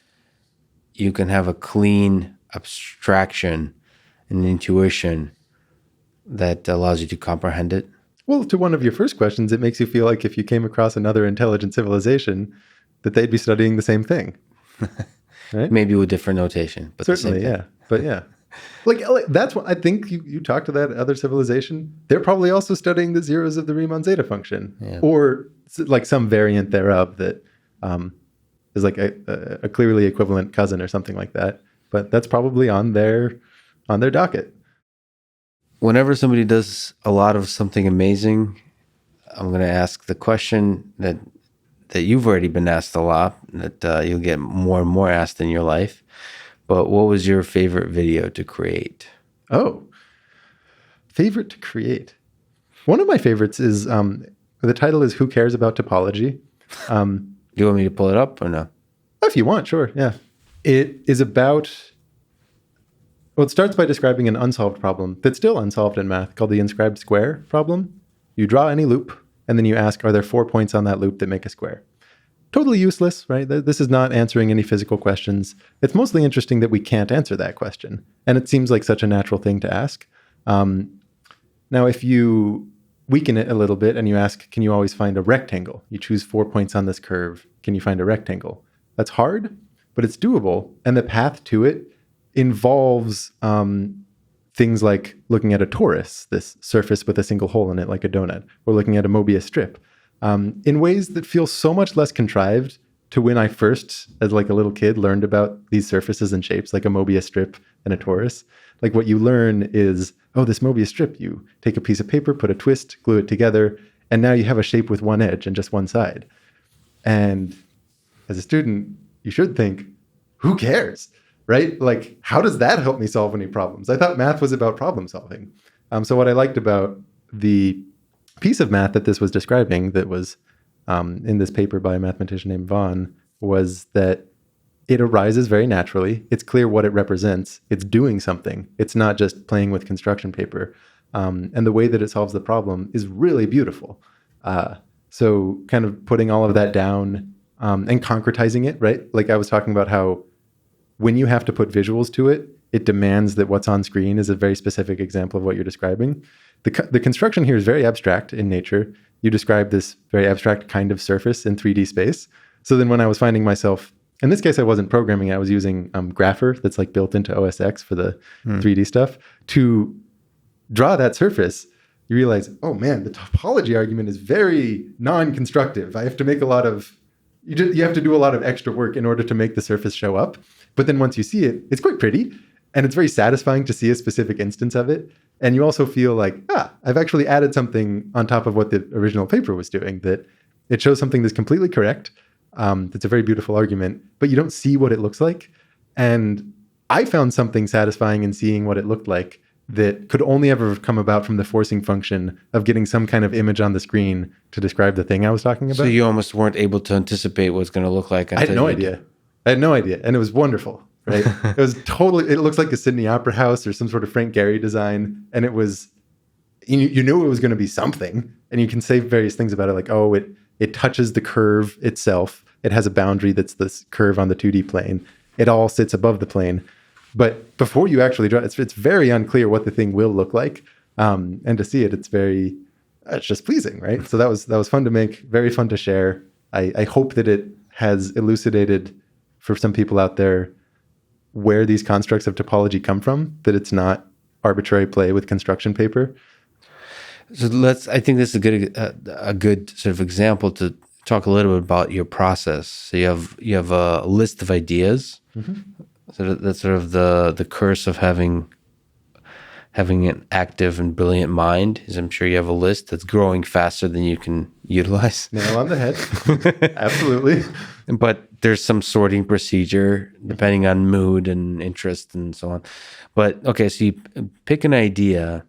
you can have a clean abstraction and intuition that allows you to comprehend it. Well, to one of your first questions, it makes you feel like if you came across another intelligent civilization, that they'd be studying the same thing. Right? Maybe with different notation, but certainly, the same thing. Yeah. But yeah, like that's what I think. You talk to that other civilization, they're probably also studying the zeros of the Riemann zeta function, or like some variant thereof that is like a clearly equivalent cousin or something like that. But that's probably on their docket. Whenever somebody does a lot of something amazing, I'm going to ask the question that you've already been asked a lot, that you'll get more and more asked in your life. But what was your favorite video to create? Oh, favorite to create. One of my favorites is, the title is Who Cares About Topology? Do you want me to pull it up or no? If you want, sure, yeah. It is about, well, it starts by describing an unsolved problem that's still unsolved in math called the inscribed square problem. You draw any loop, and then you ask, are there 4 points on that loop that make a square? Totally useless, right? This is not answering any physical questions. It's mostly interesting that we can't answer that question. And it seems like such a natural thing to ask. Now, if you weaken it a little bit and you ask, can you always find a rectangle? You choose 4 points on this curve. Can you find a rectangle? That's hard, but it's doable. And the path to it involves things like looking at a torus, this surface with a single hole in it like a donut, or looking at a Mobius strip. In ways that feel so much less contrived to when I first, as like a little kid, learned about these surfaces and shapes like a Mobius strip and a torus. Like what you learn is, oh, this Mobius strip, you take a piece of paper, put a twist, glue it together, and now you have a shape with one edge and just one side. And as a student, you should think, who cares, right? Like, how does that help me solve any problems? I thought math was about problem solving. So what I liked about the piece of math that this was describing that was in this paper by a mathematician named Vaughan was that it arises very naturally. It's clear what it represents. It's doing something. It's not just playing with construction paper. And the way that it solves the problem is really beautiful. So kind of putting all of that down and concretizing it, right? Like I was talking about how when you have to put visuals to it, it demands that what's on screen is a very specific example of what you're describing. The construction here is very abstract in nature. You describe this very abstract kind of surface in 3D space. So then when I was finding myself, in this case, I wasn't programming. I was using Grapher that's like built into OS X for the 3D stuff. To draw that surface, you realize, oh man, the topology argument is very non-constructive. I have to make a lot of, you have to do a lot of extra work in order to make the surface show up. But then once you see it, it's quite pretty. And it's very satisfying to see a specific instance of it. And you also feel like, I've actually added something on top of what the original paper was doing, that it shows something that's completely correct. That's a very beautiful argument, but you don't see what it looks like. And I found something satisfying in seeing what it looked like that could only ever have come about from the forcing function of getting some kind of image on the screen to describe the thing I was talking about. So you almost weren't able to anticipate what it's going to look like. I had no idea. And it was wonderful. Right? It was totally, it looks like a Sydney Opera House or some sort of Frank Gehry design. And it was you knew it was going to be something, and you can say various things about it, like, oh, it touches the curve itself. It has a boundary that's this curve on the 2D plane. It all sits above the plane. But before you actually draw, it's very unclear what the thing will look like. And to see it, it's just pleasing, right? So that was fun to make, very fun to share. I hope that it has elucidated for some people out there where these constructs of topology come from, that it's not arbitrary play with construction paper. So I think this is a good sort of example to talk a little bit about your process. So you have a list of ideas. Mm-hmm. So that's sort of the curse of having an active and brilliant mind, is I'm sure you have a list that's growing faster than you can utilize. Nail on the head. Absolutely. But there's some sorting procedure depending on mood and interest and so on. But okay, so you pick an idea,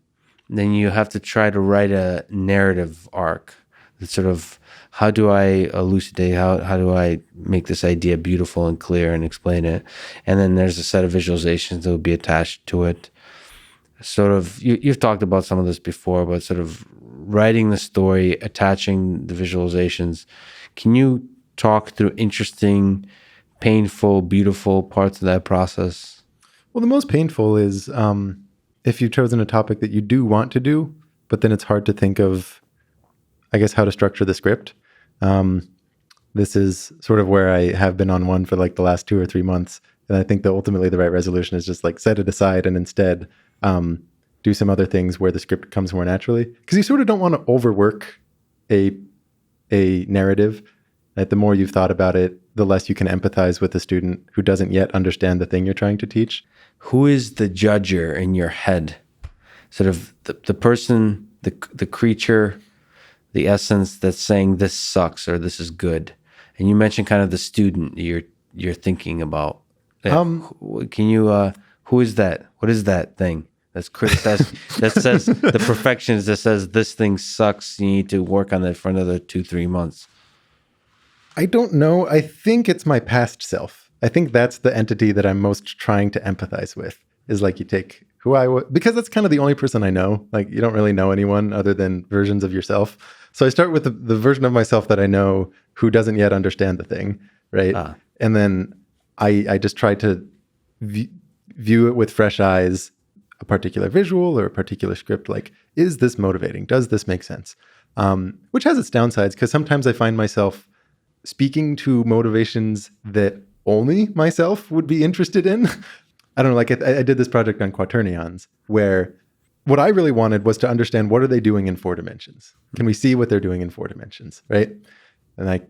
then you have to try to write a narrative arc. That's sort of, how do I elucidate, how do I make this idea beautiful and clear and explain it? And then there's a set of visualizations that will be attached to it. Sort of, you've talked about some of this before, but sort of writing the story, attaching the visualizations. Can you talk through interesting, painful, beautiful parts of that process? Well, the most painful is if you've chosen a topic that you do want to do, but then it's hard to think of, I guess, how to structure the script. This is sort of where I have been on one for like the last 2 or 3 months. And I think that ultimately the right resolution is just like set it aside and instead do some other things where the script comes more naturally. Because you sort of don't want to overwork a narrative. Right? The more you've thought about it, the less you can empathize with the student who doesn't yet understand the thing you're trying to teach. Who is the judger in your head? Sort of the person, the creature, the essence that's saying this sucks or this is good. And you mentioned kind of the student you're thinking about. Can you who is that? What is that thing that's criticized? That says the perfectionist that says this thing sucks. You need to work on it for another 2-3 months. I don't know. I think it's my past self. I think that's the entity that I'm most trying to empathize with. Is like you take who I was, because that's kind of the only person I know. Like you don't really know anyone other than versions of yourself. So I start with the version of myself that I know who doesn't yet understand the thing, right? And then I just try to view it with fresh eyes, a particular visual or a particular script. Like, is this motivating? Does this make sense? Which has its downsides, because sometimes I find myself speaking to motivations that only myself would be interested in. I don't know, like I did this project on quaternions where what I really wanted was to understand, what are they doing in 4 dimensions? Can we see what they're doing in 4 dimensions, right? And I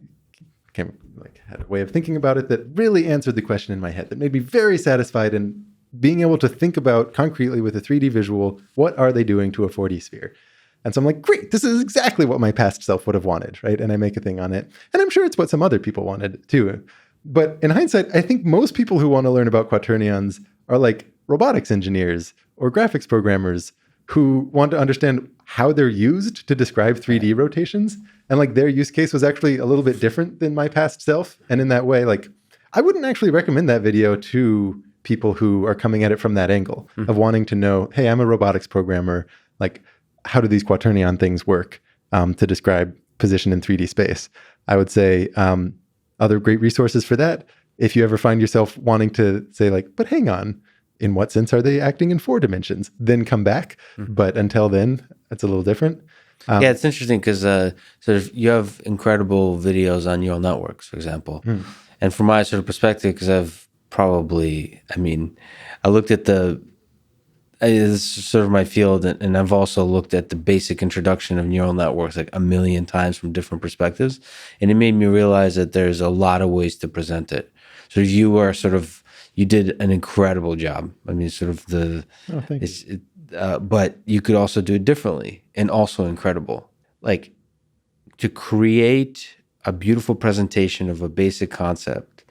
had a way of thinking about it that really answered the question in my head, that made me very satisfied in being able to think about concretely with a 3D visual, what are they doing to a 4D sphere? And so I'm like, great, this is exactly what my past self would have wanted, right? And I make a thing on it. And I'm sure it's what some other people wanted too. But in hindsight, I think most people who want to learn about quaternions are like robotics engineers or graphics programmers who want to understand how they're used to describe 3D rotations. And like their use case was actually a little bit different than my past self. And in that way, like I wouldn't actually recommend that video to people who are coming at it from that angle of wanting to know, hey, I'm a robotics programmer. Like, how do these quaternion things work to describe position in 3D space? I would say other great resources for that. If you ever find yourself wanting to say like, but hang on, in what sense are they acting in 4 dimensions? Then come back. But until then, it's a little different. Yeah, it's interesting because sort of you have incredible videos on neural networks, for example. And from my sort of perspective, because I've probably, I looked at it's sort of my field, and I've also looked at the basic introduction of neural networks like a million times from different perspectives. And it made me realize that there's a lot of ways to present it. So you did an incredible job. But you could also do it differently and also incredible. Like to create a beautiful presentation of a basic concept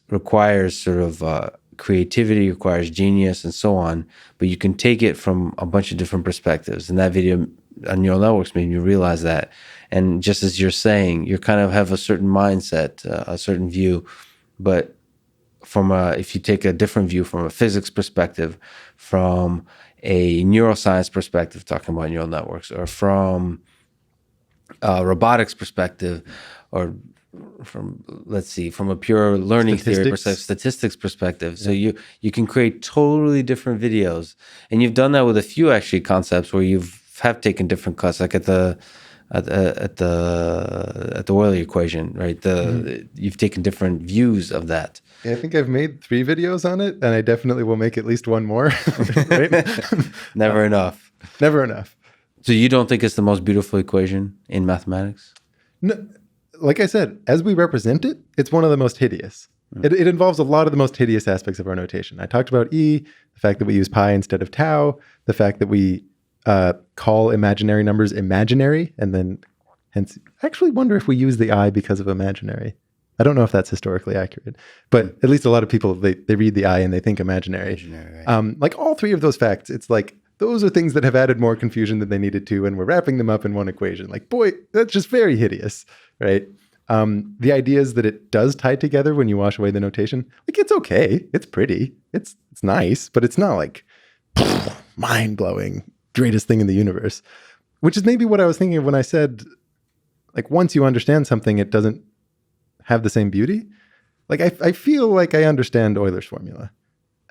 requires sort of creativity, requires genius and so on, but you can take it from a bunch of different perspectives. And that video on neural networks made me realize that. And just as you're saying, you kind of have a certain mindset, a certain view, but if you take a different view from a physics perspective, from a neuroscience perspective, talking about neural networks, or from a robotics perspective, or from a pure learning theory perspective, statistics perspective. So you can create totally different videos, and you've done that with a few actually concepts where have taken different cuts, like at the Euler equation, right? You've taken different views of that. Yeah, I think I've made 3 videos on it, and I definitely will make at least one more. Never enough. Never enough. So you don't think it's the most beautiful equation in mathematics? No, like I said, as we represent it, it's one of the most hideous. It involves a lot of the most hideous aspects of our notation. I talked about E, the fact that we use pi instead of tau, the fact that we call imaginary numbers imaginary, and then hence, I actually wonder if we use the I because of imaginary. I don't know if that's historically accurate, but at least a lot of people, they read the I and they think imaginary. Right. Like all 3 of those facts, it's like, those are things that have added more confusion than they needed to, and we're wrapping them up in one equation. Like, boy, that's just very hideous, right? The idea is that it does tie together when you wash away the notation. Like, it's okay. It's pretty. It's nice, but it's not like mind-blowing, greatest thing in the universe, which is maybe what I was thinking of when I said, like, once you understand something, it doesn't have the same beauty. Like, I feel like I understand Euler's formula,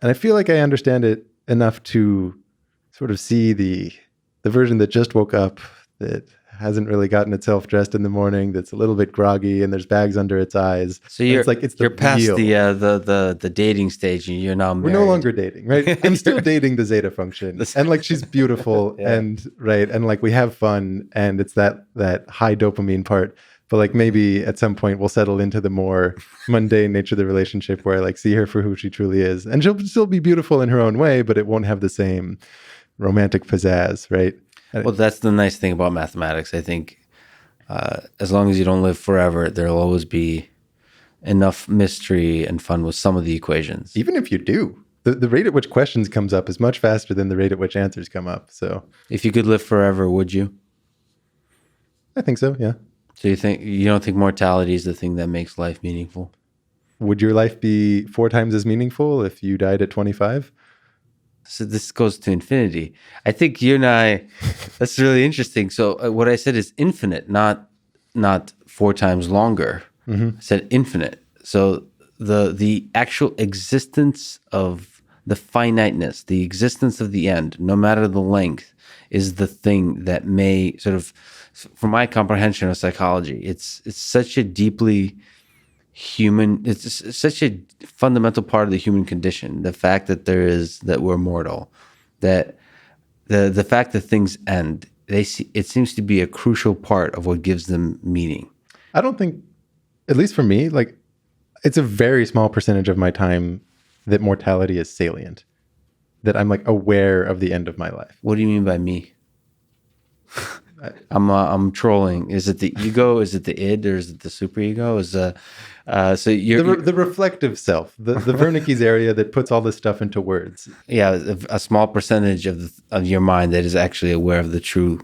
and I feel like I understand it enough to sort of see the version that just woke up, that hasn't really gotten itself dressed in the morning, that's a little bit groggy, and there's bags under its eyes. So you're past the dating stage, and you're now married. We're no longer dating, right? I'm still dating the zeta function, and like she's beautiful, and right, and like we have fun, and it's that high dopamine part. But like maybe at some point we'll settle into the more mundane nature of the relationship, where I like see her for who she truly is, and she'll still be beautiful in her own way, but it won't have the same romantic pizzazz, right? Well, that's the nice thing about mathematics. I think as long as you don't live forever, there'll always be enough mystery and fun with some of the equations. Even if you do, the rate at which questions comes up is much faster than the rate at which answers come up. So if you could live forever, would you? I think so, yeah. So you don't think mortality is the thing that makes life meaningful? Would your life be 4 times as meaningful if you died at 25? So this goes to infinity. I think you and I, that's really interesting. So what I said is infinite, not 4 times longer. I said infinite. So the actual existence of the finiteness, the existence of the end, no matter the length, is the thing that may sort of, from my comprehension of psychology, it's such a deeply human, it's such a fundamental part of the human condition, the fact that we're mortal, that the fact that things end, it seems to be a crucial part of what gives them meaning. I don't think, at least for me, like it's a very small percentage of my time that mortality is salient, that I'm like aware of the end of my life. What do you mean by me? I'm trolling. Is it the ego? Is it the id? Or is it the superego? So you're the reflective self, the Wernicke's area that puts all this stuff into words. Yeah, a small percentage of your mind that is actually aware of the true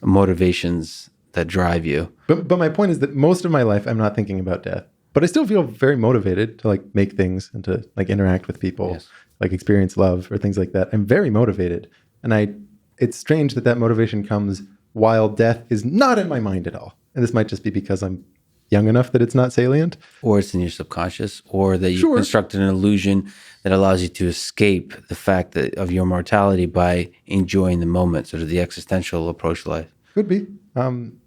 motivations that drive you. But my point is that most of my life I'm not thinking about death, but I still feel very motivated to like make things and to like interact with people, yes, like experience love or things like that. I'm very motivated, and it's strange that motivation comes while death is not in my mind at all. And this might just be because I'm young enough that it's not salient. Or it's in your subconscious, or that you constructed an illusion that allows you to escape the fact of your mortality by enjoying the moment, sort of the existential approach to life. Could be. Gun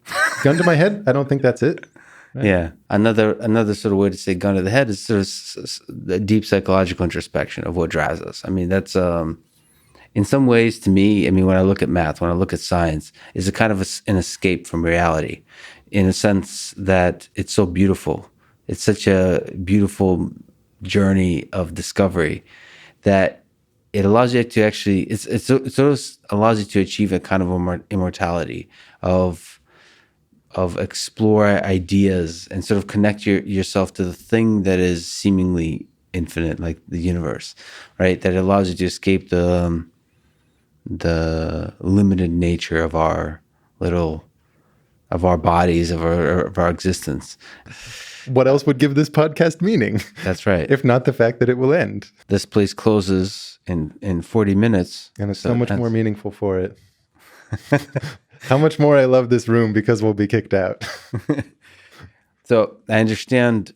to my head, I don't think that's it. Right? Yeah. Another sort of way to say gun to the head is sort of the deep psychological introspection of what drives us. I mean, that's... in some ways, to me, I mean, when I look at math, when I look at science, is a kind of an escape from reality, in a sense that it's so beautiful. It's such a beautiful journey of discovery that it allows you to actually, it sort of allows you to achieve a kind of immortality of explore ideas and sort of connect yourself to the thing that is seemingly infinite, like the universe, right? That allows you to escape the limited nature of our bodies, of our existence. what else would give this podcast meaning? That's right. If not the fact that it will end. This place closes in 40 minutes. And it's so much more meaningful for it. How much more I love this room because we'll be kicked out. So I understand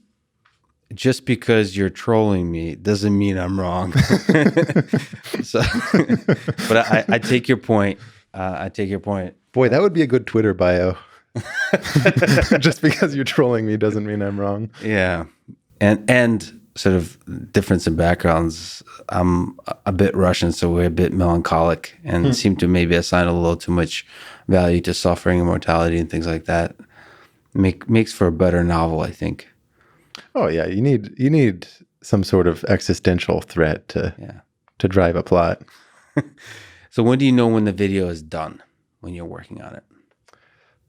just because you're trolling me doesn't mean I'm wrong. So, but I take your point. I take your point. Boy, that would be a good Twitter bio. Just because you're trolling me doesn't mean I'm wrong. Yeah. And sort of difference in backgrounds. I'm a bit Russian, so we're a bit melancholic and seem to maybe assign a little too much value to suffering and mortality and things like that. Makes for a better novel, I think. Oh yeah, you need some sort of existential threat to drive a plot. So when do you know when the video is done, when you're working on it?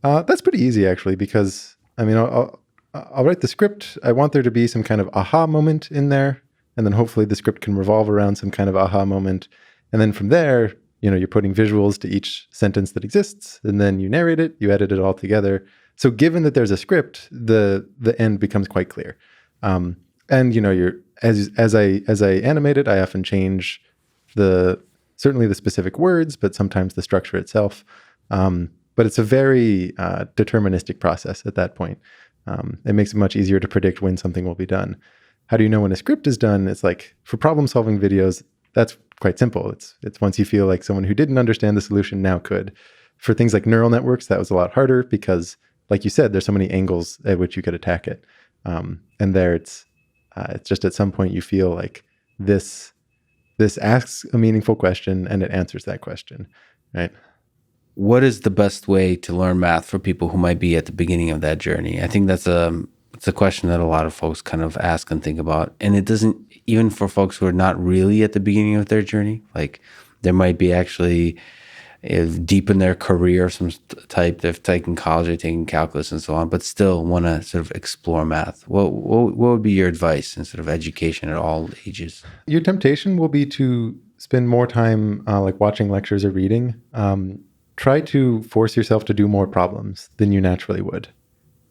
That's pretty easy actually, because I mean, I'll write the script. I want there to be some kind of aha moment in there, and then hopefully the script can revolve around some kind of aha moment. And then from there, you're putting visuals to each sentence that exists, and then you narrate it, you edit it all together. So given that there's a script, the end becomes quite clear. And you're as I animate it, I often change certainly the specific words, but sometimes the structure itself. But it's a very deterministic process at that point. It makes it much easier to predict when something will be done. How do you know when a script is done? It's like for problem-solving videos, that's quite simple. It's once you feel like someone who didn't understand the solution now could. For things like neural networks, that was a lot harder because, like you said, there's so many angles at which you could attack it. And there it's just at some point you feel like this asks a meaningful question and it answers that question, right? What is the best way to learn math for people who might be at the beginning of that journey? I think it's a question that a lot of folks kind of ask and think about. And it doesn't, even for folks who are not really at the beginning of their journey, like there might be actually deep in their career of some type, they've taken college, they're taking calculus and so on, but still want to sort of explore math. What would be your advice in sort of education at all ages? Your temptation will be to spend more time like watching lectures or reading. Try to force yourself to do more problems than you naturally would.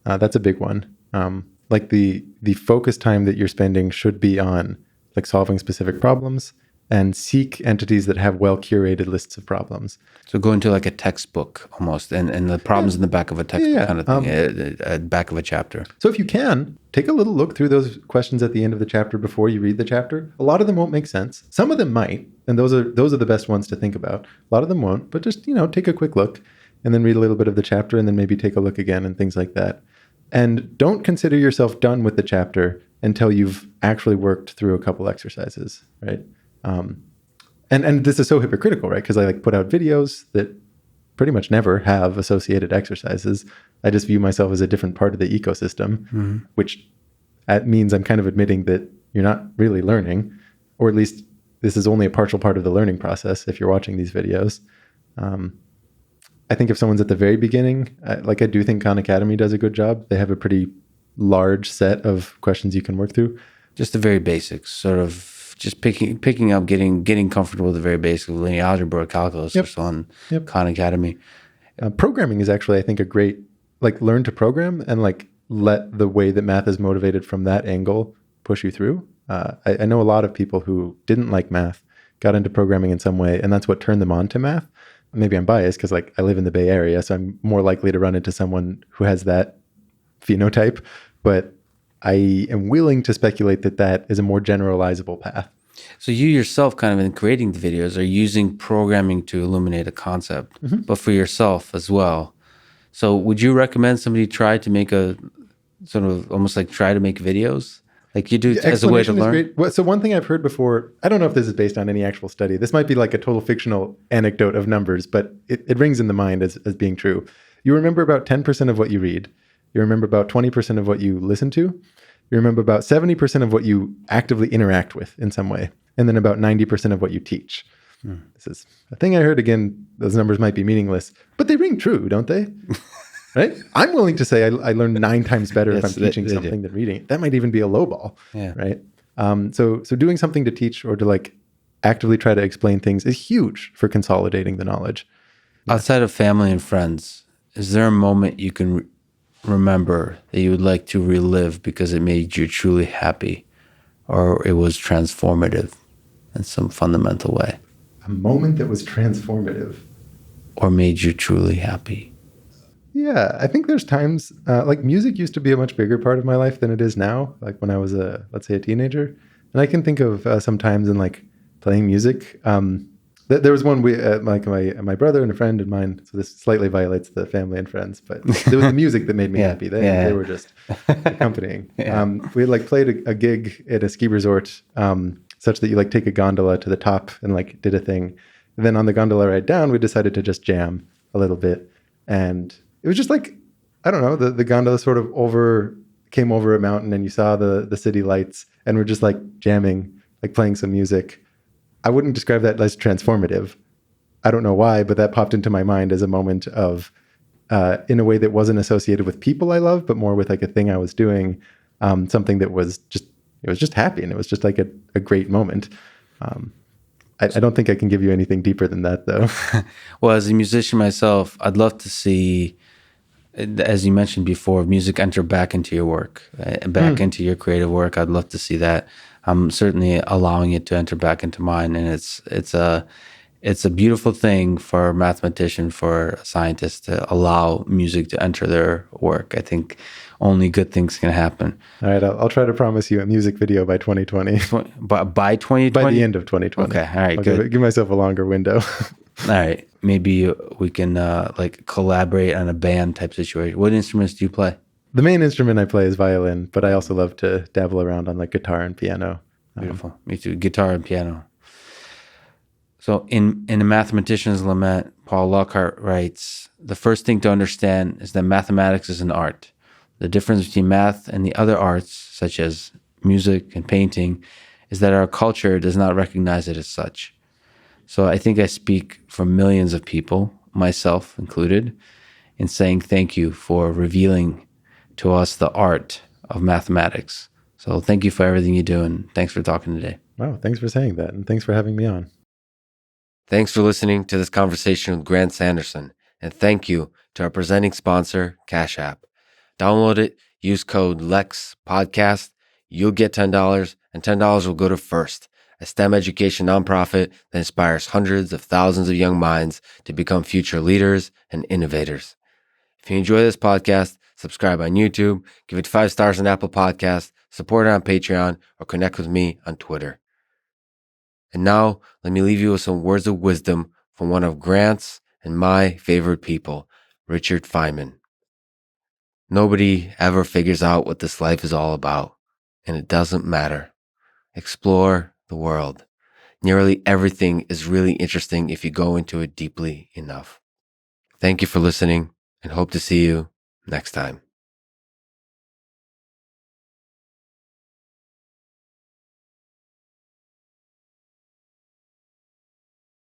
That's a big one. Like the focus time that you're spending should be on like solving specific problems and seek entities that have well-curated lists of problems. So go into like a textbook almost, and the problems in the back of a textbook kind of thing, back of a chapter. So if you can, take a little look through those questions at the end of the chapter before you read the chapter. A lot of them won't make sense. Some of them might, and those are the best ones to think about. A lot of them won't, but just, take a quick look and then read a little bit of the chapter and then maybe take a look again and things like that. And don't consider yourself done with the chapter until you've actually worked through a couple exercises, right? And this is so hypocritical, right? Because I like put out videos that pretty much never have associated exercises. I just view myself as a different part of the ecosystem, which means I'm kind of admitting that you're not really learning, or at least this is only a partial part of the learning process if you're watching these videos. I think if someone's at the very beginning, I do think Khan Academy does a good job. They have a pretty large set of questions you can work through. Just the very basics, sort of just picking up, getting comfortable with the very basics of linear algebra, calculus, or so on. Khan Academy. Programming is actually, I think, a great, learn to program and let the way that math is motivated from that angle push you through. I know a lot of people who didn't like math, got into programming in some way, and that's what turned them on to math. Maybe I'm biased because I live in the Bay Area, so I'm more likely to run into someone who has that phenotype, but I am willing to speculate that is a more generalizable path. So you yourself, kind of in creating the videos, are using programming to illuminate a concept, but for yourself as well. So would you recommend somebody try to make a sort of almost try to make videos? Like you do as a way to learn? Well, so one thing I've heard before, I don't know if this is based on any actual study. This might be like a total fictional anecdote of numbers, but it rings in the mind as being true. You remember about 10% of what you read. You remember about 20% of what you listen to. You remember about 70% of what you actively interact with in some way. And then about 90% of what you teach. This is a thing I heard. Again, those numbers might be meaningless, but they ring true, don't they? Right? I'm willing to say I learn 9 times better if I'm teaching something than reading. That might even be a low ball, right? So doing something to teach or to actively try to explain things is huge for consolidating the knowledge. Outside of family and friends, is there a moment you can remember that you would like to relive because it made you truly happy or it was transformative in some fundamental way? A moment that was transformative. Or made you truly happy? Yeah, I think there's times like music used to be a much bigger part of my life than it is now. Like when I was let's say a teenager, and I can think of some times in like playing music. There was one like my brother and a friend of mine. So this slightly violates the family and friends, but there was the music that made me happy. They were just accompanying. We had like played a gig at a ski resort, such that you like take a gondola to the top and like did a thing. And then on the gondola ride down, we decided to just jam a little bit, and it was just like, I don't know, the gondola sort of came over a mountain and you saw the city lights and we're just like jamming, like playing some music. I wouldn't describe that as transformative. I don't know why, but that popped into my mind as a moment of, in a way that wasn't associated with people I love, but more with like a thing I was doing, something that was just, it was just happy and it was just like a great moment. I don't think I can give you anything deeper than that though. Well, as a musician myself, I'd love to see, as you mentioned before, music enter back into your work, back into your creative work. I'd love to see that. I'm certainly allowing it to enter back into mine, and it's a beautiful thing for a mathematician, for a scientist to allow music to enter their work. I think only good things can happen. All right, I'll try to promise you a music video by 2020. By 2020? By the end of 2020. Okay, all right, good. Give myself a longer window. All right, maybe we can like collaborate on a band type situation. What instruments do you play? The main instrument I play is violin, but I also love to dabble around on like guitar and piano. Beautiful. Me too. Guitar and piano. So in A Mathematician's Lament, Paul Lockhart writes, the first thing to understand is that mathematics is an art. The difference between math and the other arts, such as music and painting, is that our culture does not recognize it as such. So I think I speak for millions of people, myself included, in saying thank you for revealing to us the art of mathematics. So thank you for everything you do, and thanks for talking today. Wow, thanks for saying that, and thanks for having me on. Thanks for listening to this conversation with Grant Sanderson, and thank you to our presenting sponsor, Cash App. Download it, use code LEXPODCAST, you'll get $10, and $10 will go to FIRST, a STEM education nonprofit that inspires hundreds of thousands of young minds to become future leaders and innovators. If you enjoy this podcast, subscribe on YouTube, give it 5 stars on Apple Podcasts, support it on Patreon, or connect with me on Twitter. And now, let me leave you with some words of wisdom from one of Grant's and my favorite people, Richard Feynman. Nobody ever figures out what this life is all about, and it doesn't matter. Explore the world. Nearly everything is really interesting if you go into it deeply enough. Thank you for listening, and hope to see you next time.